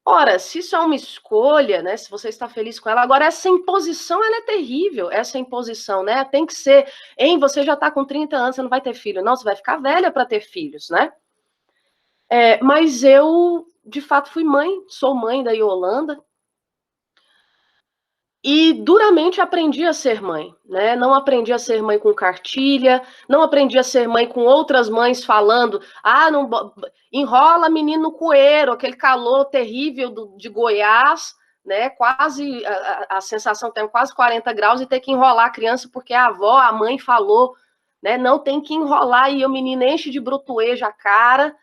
Ora, se isso é uma escolha, né? Se você está feliz com ela, agora essa imposição, ela é terrível, essa imposição, né? Tem que ser, você já está com 30 anos, você não vai ter filho. Não, você vai ficar velha para ter filhos, né? Mas eu, de fato, fui mãe, sou mãe da Yolanda, e duramente aprendi a ser mãe, né? Não aprendi a ser mãe com cartilha, não aprendi a ser mãe com outras mães falando, não enrola menino no coeiro, aquele calor terrível de Goiás, né? Quase a sensação tem quase 40 graus e ter que enrolar a criança porque a avó, a mãe falou, né? Não tem que enrolar e o menino enche de brutueja a cara.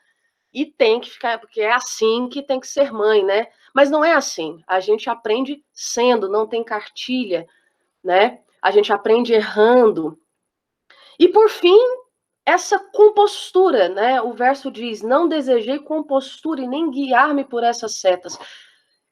E tem que ficar, porque é assim que tem que ser mãe, né? Mas não é assim. A gente aprende sendo, não tem cartilha, né? A gente aprende errando. E por fim, essa compostura, né? O verso diz: não desejei compostura e nem guiar-me por essas setas.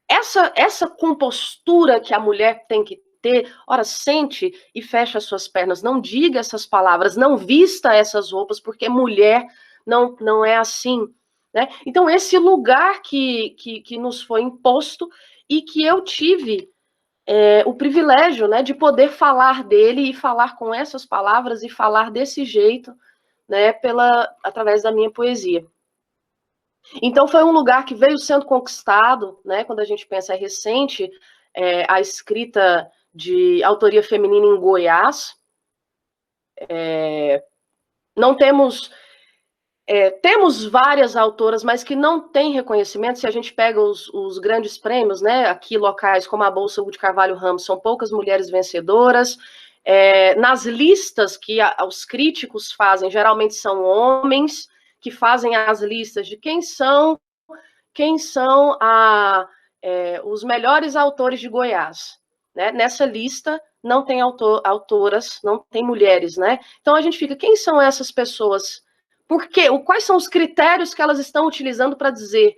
Essa compostura que a mulher tem que ter, ora, sente e fecha as suas pernas, não diga essas palavras, não vista essas roupas, porque mulher não é assim. Né? Então, esse lugar que nos foi imposto e que eu tive o privilégio, né, de poder falar dele e falar com essas palavras e falar desse jeito, né, através da minha poesia. Então, foi um lugar que veio sendo conquistado, né, quando a gente pensa recente, a escrita de autoria feminina em Goiás. Não temos... temos várias autoras, mas que não têm reconhecimento. Se a gente pega os grandes prêmios, né, aqui locais, como a Bolsa Hugo de Carvalho Ramos, são poucas mulheres vencedoras. Nas listas que os críticos fazem, geralmente são homens que fazem as listas de quem são os melhores autores de Goiás. Né? Nessa lista não tem autoras, não tem mulheres. Né? Então a gente fica, quem são essas pessoas? Por quê? Quais são os critérios que elas estão utilizando para dizer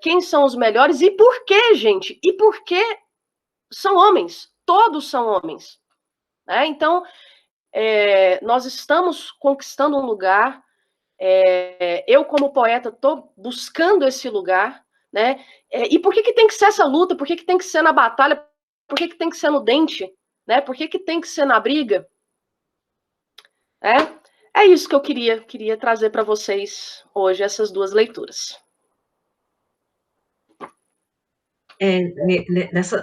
quem são os melhores e por quê, gente? E por que são homens? Todos são homens. Né? Então, nós estamos conquistando um lugar. Eu, como poeta, estou buscando esse lugar. Né? E por que tem que ser essa luta? Por que tem que ser na batalha? Por que tem que ser no dente? Né? Por que tem que ser na briga? É isso que eu queria trazer para vocês hoje, essas duas leituras.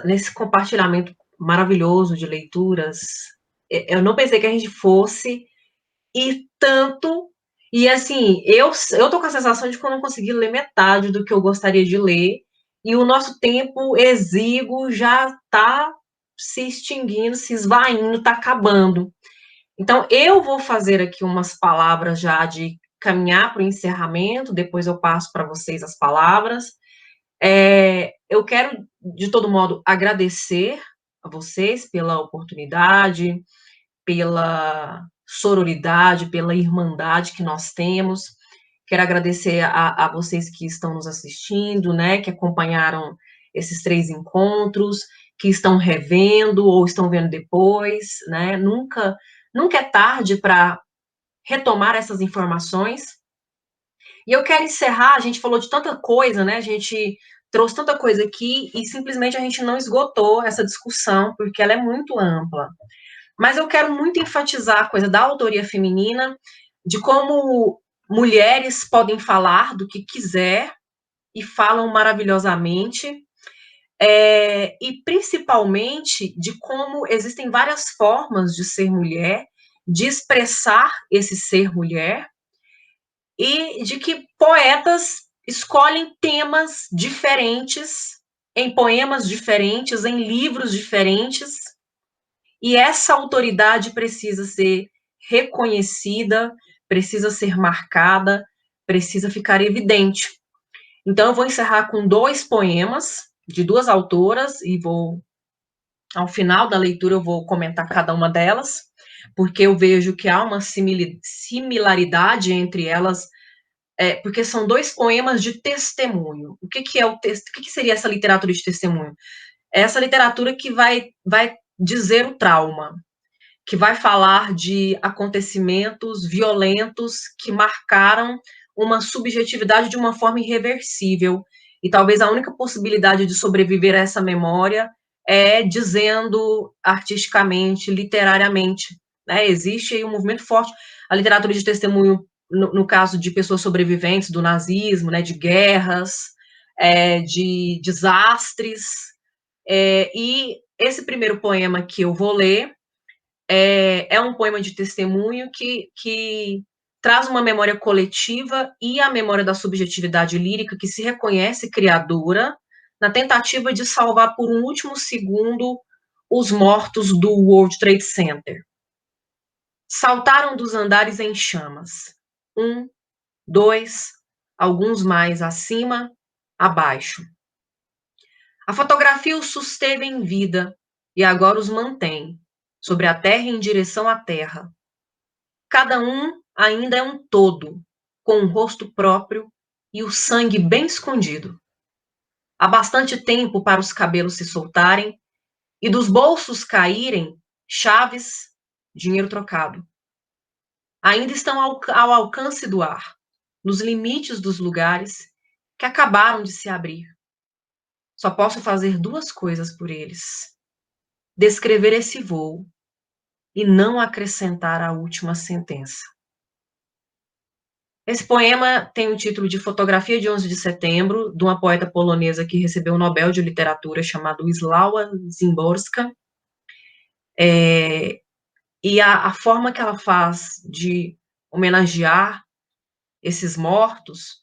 Nesse compartilhamento maravilhoso de leituras, eu não pensei que a gente fosse ir tanto, e assim, eu tô com a sensação de que eu não consegui ler metade do que eu gostaria de ler, e o nosso tempo exíguo já está se extinguindo, se esvaindo, está acabando. Então, eu vou fazer aqui umas palavras já de caminhar para o encerramento, depois eu passo para vocês as palavras. Eu quero, de todo modo, agradecer a vocês pela oportunidade, pela sororidade, pela irmandade que nós temos. Quero agradecer a vocês que estão nos assistindo, né, que acompanharam esses 3 encontros, que estão revendo ou estão vendo depois, né? Nunca é tarde para retomar essas informações. E eu quero encerrar, a gente falou de tanta coisa, né? A gente trouxe tanta coisa aqui e simplesmente a gente não esgotou essa discussão, porque ela é muito ampla. Mas eu quero muito enfatizar a coisa da autoria feminina, de como mulheres podem falar do que quiser e falam maravilhosamente, e principalmente de como existem várias formas de ser mulher, de expressar esse ser mulher, e de que poetas escolhem temas diferentes, em poemas diferentes, em livros diferentes, e essa autoridade precisa ser reconhecida, precisa ser marcada, precisa ficar evidente. Então, eu vou encerrar com 2 poemas de 2 autoras, e ao final da leitura, eu vou comentar cada uma delas, porque eu vejo que há uma similaridade entre elas, porque são 2 poemas de testemunho. O que é o texto? O que seria essa literatura de testemunho? É essa literatura que vai dizer o trauma, que vai falar de acontecimentos violentos que marcaram uma subjetividade de uma forma irreversível. E talvez a única possibilidade de sobreviver a essa memória é dizendo artisticamente, literariamente. Né? Existe aí um movimento forte. A literatura de testemunho, no caso de pessoas sobreviventes do nazismo, né, de guerras, de desastres. E esse primeiro poema que eu vou ler é um poema de testemunho que traz uma memória coletiva e a memória da subjetividade lírica que se reconhece criadora na tentativa de salvar por um último segundo os mortos do World Trade Center. Saltaram dos andares em chamas. 1, 2, alguns mais acima, abaixo. A fotografia os susteve em vida e agora os mantém sobre a terra em direção à terra. Cada um ainda é um todo, com um rosto próprio e o sangue bem escondido. Há bastante tempo para os cabelos se soltarem e dos bolsos caírem chaves, dinheiro trocado. Ainda estão ao alcance do ar, nos limites dos lugares que acabaram de se abrir. Só posso fazer 2 coisas por eles: descrever esse voo e não acrescentar a última sentença. Esse poema tem o título de Fotografia de 11 de Setembro, de uma poeta polonesa que recebeu o Nobel de Literatura, chamada Wisława Szymborska. E a forma que ela faz de homenagear esses mortos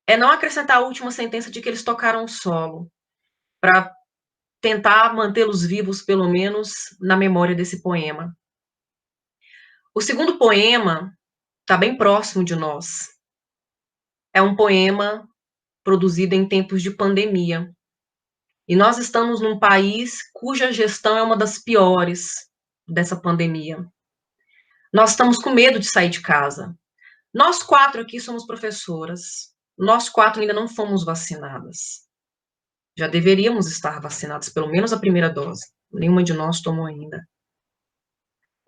é não acrescentar a última sentença de que eles tocaram o solo, para tentar mantê-los vivos, pelo menos, na memória desse poema. O segundo poema está bem próximo de nós. É um poema produzido em tempos de pandemia. E nós estamos num país cuja gestão é uma das piores dessa pandemia. Nós estamos com medo de sair de casa. Nós 4 aqui somos professoras. Nós 4 ainda não fomos vacinadas. Já deveríamos estar vacinadas, pelo menos a primeira dose. Nenhuma de nós tomou ainda.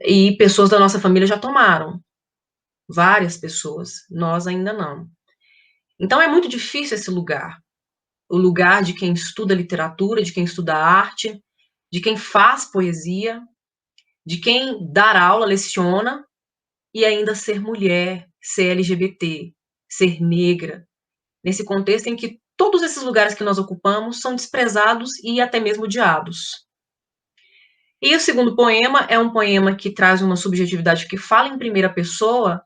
E pessoas da nossa família já tomaram. Várias pessoas. Nós ainda não. Então é muito difícil esse lugar. O lugar de quem estuda literatura, de quem estuda arte, de quem faz poesia, de quem dar aula, leciona, e ainda ser mulher, ser LGBT, ser negra, nesse contexto em que todos esses lugares que nós ocupamos são desprezados e até mesmo odiados. E o segundo poema é um poema que traz uma subjetividade que fala em primeira pessoa,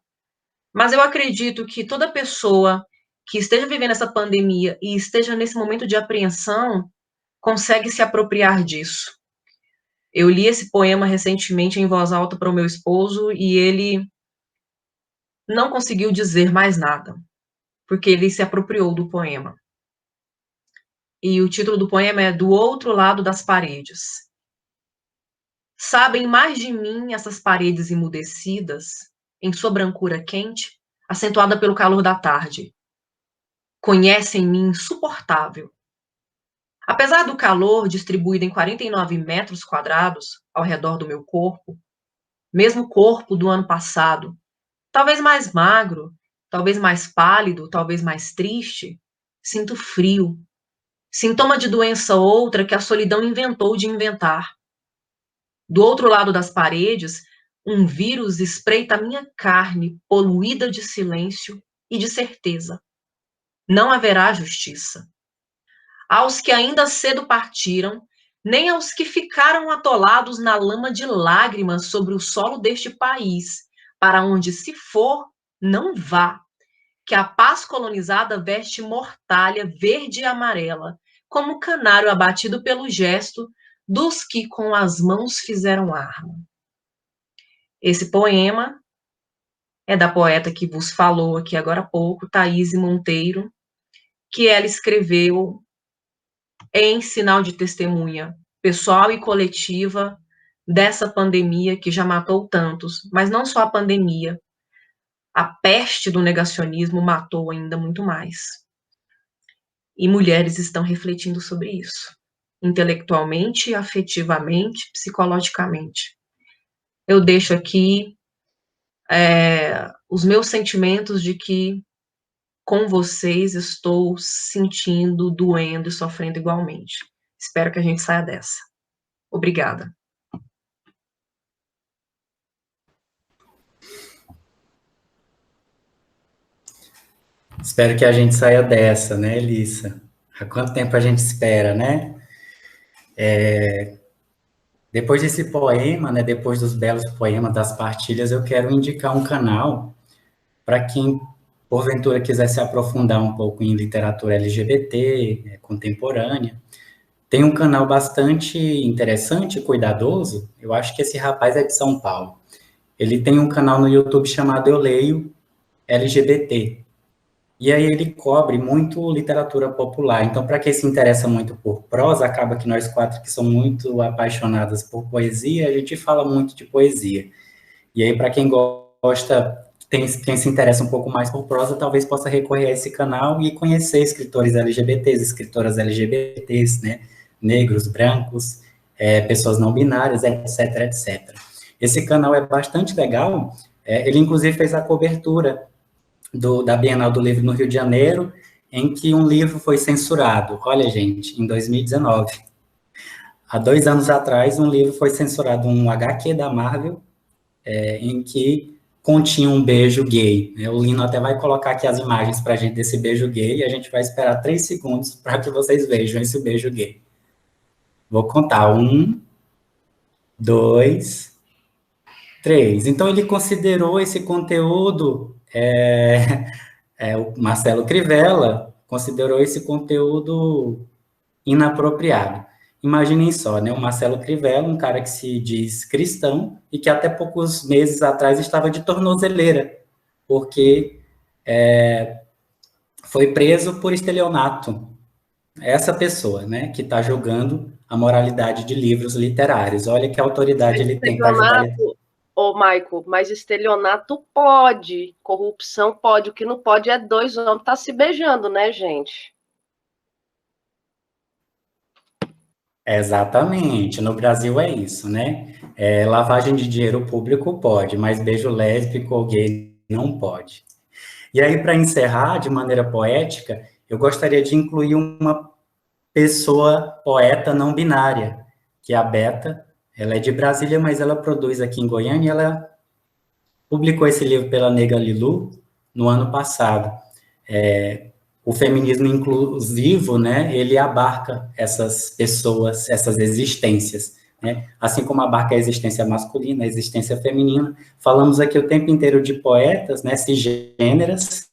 mas eu acredito que toda pessoa que esteja vivendo essa pandemia e esteja nesse momento de apreensão consegue se apropriar disso. Eu li esse poema recentemente em voz alta para o meu esposo e ele não conseguiu dizer mais nada, porque ele se apropriou do poema. E o título do poema é Do Outro Lado das Paredes. Sabem mais de mim essas paredes emudecidas, em sua brancura quente, acentuada pelo calor da tarde. Conhecem-me insuportável. Apesar do calor distribuído em 49 metros quadrados ao redor do meu corpo, mesmo corpo do ano passado, talvez mais magro, talvez mais pálido, talvez mais triste, sinto frio, sintoma de doença outra que a solidão inventou de inventar. Do outro lado das paredes, um vírus espreita a minha carne poluída de silêncio e de certeza. Não haverá justiça. Aos que ainda cedo partiram, nem aos que ficaram atolados na lama de lágrimas sobre o solo deste país, para onde, se for, não vá, que a paz colonizada veste mortalha verde e amarela, como canário abatido pelo gesto dos que com as mãos fizeram arma. Esse poema é da poeta que vos falou aqui agora há pouco, Thaís Monteiro, que ela escreveu em sinal de testemunha pessoal e coletiva dessa pandemia que já matou tantos, mas não só a pandemia, a peste do negacionismo matou ainda muito mais. E mulheres estão refletindo sobre isso, intelectualmente, afetivamente, psicologicamente. Eu deixo aqui os meus sentimentos de que com vocês estou sentindo, doendo e sofrendo igualmente. Espero que a gente saia dessa. Obrigada. Espero que a gente saia dessa, né, Elissa? Há quanto tempo a gente espera, né? Depois desse poema, né, depois dos belos poemas, das partilhas, eu quero indicar um canal para quem, porventura, quiser se aprofundar um pouco em literatura LGBT, contemporânea. Tem um canal bastante interessante e cuidadoso. Eu acho que esse rapaz é de São Paulo. Ele tem um canal no YouTube chamado Eu Leio LGBT. E aí ele cobre muito literatura popular. Então, para quem se interessa muito por prosa, acaba que nós quatro que somos muito apaixonadas por poesia, a gente fala muito de poesia. E aí, para quem gosta, quem se interessa um pouco mais por prosa, talvez possa recorrer a esse canal e conhecer escritores LGBTs, escritoras LGBTs, né? Negros, brancos, pessoas não binárias, etc, etc. Esse canal é bastante legal. Ele, inclusive, fez a cobertura da Bienal do Livro no Rio de Janeiro, em que um livro foi censurado. Olha, gente, em 2019. Há 2 anos atrás, um livro foi censurado, um HQ da Marvel, em que continha um beijo gay. O Lino até vai colocar aqui as imagens para a gente desse beijo gay, e a gente vai esperar 3 segundos para que vocês vejam esse beijo gay. Vou contar. 1, 2, 3. Então, ele considerou esse conteúdo... o Marcelo Crivella considerou esse conteúdo inapropriado. Imaginem só, né? O Marcelo Crivella, um cara que se diz cristão e que até poucos meses atrás estava de tornozeleira, porque foi preso por estelionato. Essa pessoa, né, que está julgando a moralidade de livros literários. Olha que autoridade ele tem para julgar. Ô, Maico, mas estelionato pode, corrupção pode, o que não pode é 2 homens tá se beijando, né, gente? Exatamente, no Brasil é isso, né? Lavagem de dinheiro público pode, mas beijo lésbico ou gay não pode. E aí, para encerrar, de maneira poética, eu gostaria de incluir uma pessoa poeta não binária, que é a Beta. Ela é de Brasília, mas ela produz aqui em Goiânia, e ela publicou esse livro pela Nega Lilu no ano passado. O feminismo inclusivo, né, ele abarca essas pessoas, essas existências, né, assim como abarca a existência masculina, a existência feminina. Falamos aqui o tempo inteiro de poetas, né, cisgêneras,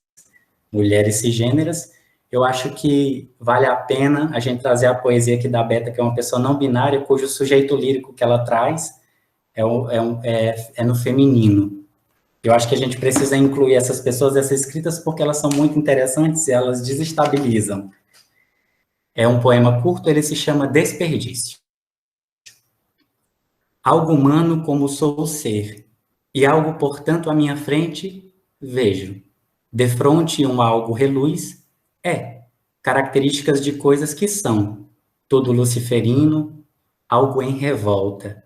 mulheres cisgêneras. Eu acho que vale a pena a gente trazer a poesia aqui da Beta, que é uma pessoa não binária, cujo sujeito lírico que ela traz é no feminino. Eu acho que a gente precisa incluir essas pessoas, essas escritas, porque elas são muito interessantes e elas desestabilizam. É um poema curto, ele se chama Desperdício. Algo humano como sou o ser, e algo, portanto, à minha frente, vejo. Defronte um algo reluz, características de coisas que são, todo luciferino, algo em revolta.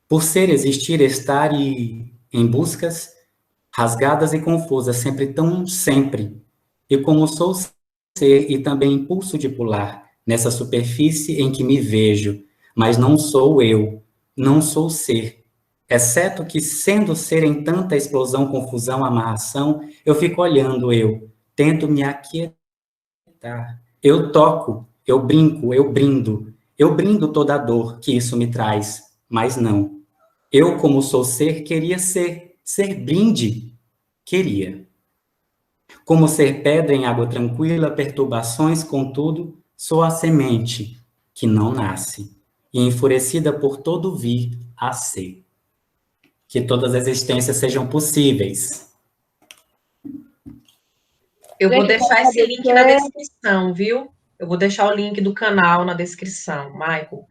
Por ser, existir, estar e em buscas, rasgadas e confusas, sempre tão sempre, e como sou ser e também impulso de pular, nessa superfície em que me vejo, mas não sou eu, não sou ser, exceto que, sendo ser em tanta explosão, confusão, amarração, eu fico olhando eu, tento me aquietar, eu toco, eu brinco, eu brindo toda a dor que isso me traz, mas não. Eu, como sou ser, queria ser brinde, queria. Como ser pedra em água tranquila, perturbações, contudo, sou a semente que não nasce, e enfurecida por todo vir a ser. Que todas as existências sejam possíveis. Eu vou Gente, deixar esse link na descrição, viu? Eu vou deixar o link do canal na descrição. Michael,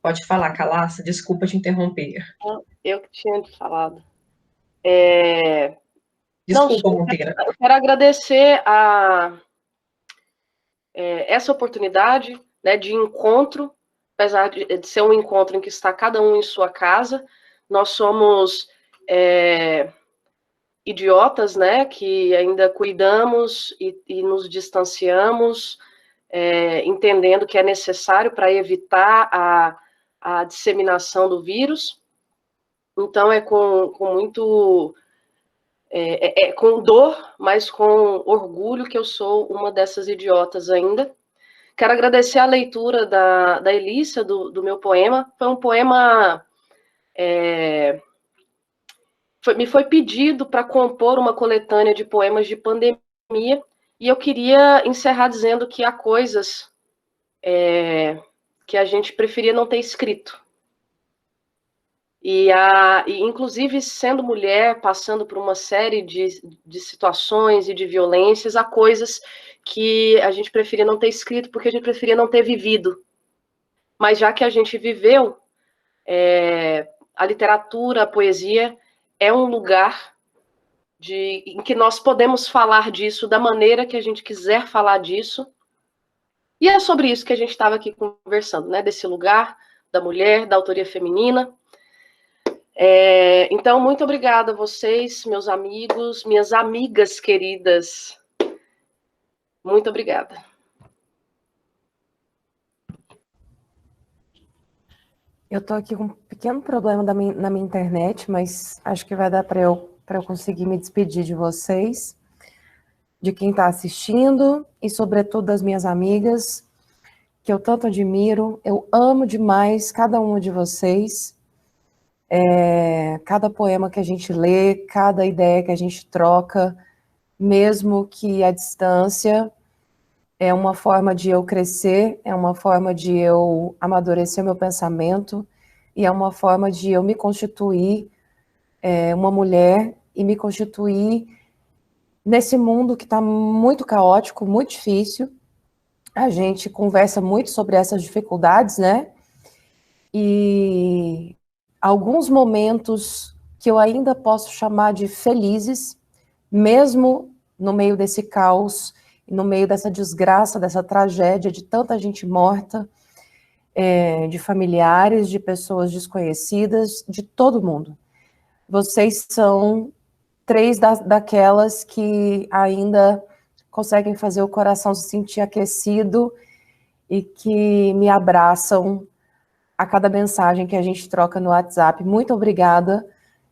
pode falar, Calaça, desculpa te interromper. Eu que tinha falado. Desculpa, Monteira. Eu quero agradecer essa oportunidade, né, de encontro, apesar de ser um encontro em que está cada um em sua casa. Nós somos idiotas, né, que ainda cuidamos e nos distanciamos, entendendo que é necessário para evitar a disseminação do vírus. Então, com muito... com dor, mas com orgulho que eu sou uma dessas idiotas ainda. Quero agradecer a leitura da Elissa, do meu poema. Foi um poema... me foi pedido para compor uma coletânea de poemas de pandemia, e eu queria encerrar dizendo que há coisas que a gente preferia não ter escrito. E inclusive, sendo mulher, passando por uma série de situações e de violências, há coisas que a gente preferia não ter escrito, porque a gente preferia não ter vivido. Mas já que a gente viveu, a literatura, a poesia, é um lugar em que nós podemos falar disso da maneira que a gente quiser falar disso. E é sobre isso que a gente estava aqui conversando, né? Desse lugar da mulher, da autoria feminina. Então, muito obrigada a vocês, meus amigos, minhas amigas queridas. Muito obrigada. Eu estou aqui com um pequeno problema na minha internet, mas acho que vai dar para eu conseguir me despedir de vocês, de quem está assistindo e, sobretudo, das minhas amigas, que eu tanto admiro. Eu amo demais cada uma de vocês. Cada poema que a gente lê, cada ideia que a gente troca, mesmo que à distância, é uma forma de eu crescer, é uma forma de eu amadurecer o meu pensamento, e é uma forma de eu me constituir uma mulher e me constituir nesse mundo que está muito caótico, muito difícil. A gente conversa muito sobre essas dificuldades, né? E alguns momentos que eu ainda posso chamar de felizes, mesmo no meio desse caos, no meio dessa desgraça, dessa tragédia, de tanta gente morta, de familiares, de pessoas desconhecidas, de todo mundo. Vocês são 3 daquelas que ainda conseguem fazer o coração se sentir aquecido e que me abraçam a cada mensagem que a gente troca no WhatsApp. Muito obrigada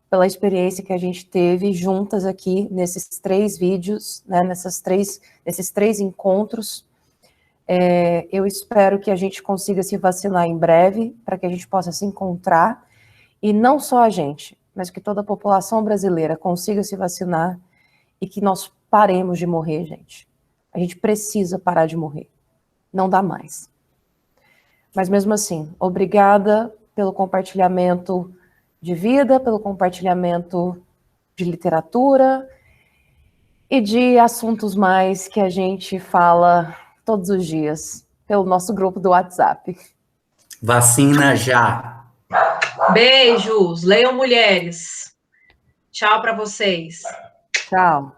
pela experiência que a gente teve juntas aqui nesses 3 vídeos, né, nesses três encontros. Eu espero que a gente consiga se vacinar em breve, para que a gente possa se encontrar, e não só a gente, mas que toda a população brasileira consiga se vacinar e que nós paremos de morrer, gente. A gente precisa parar de morrer. Não dá mais. Mas mesmo assim, obrigada pelo compartilhamento de vida, pelo compartilhamento de literatura e de assuntos mais que a gente fala todos os dias pelo nosso grupo do WhatsApp. Vacina já! Beijos, leiam mulheres. Tchau para vocês. Tchau.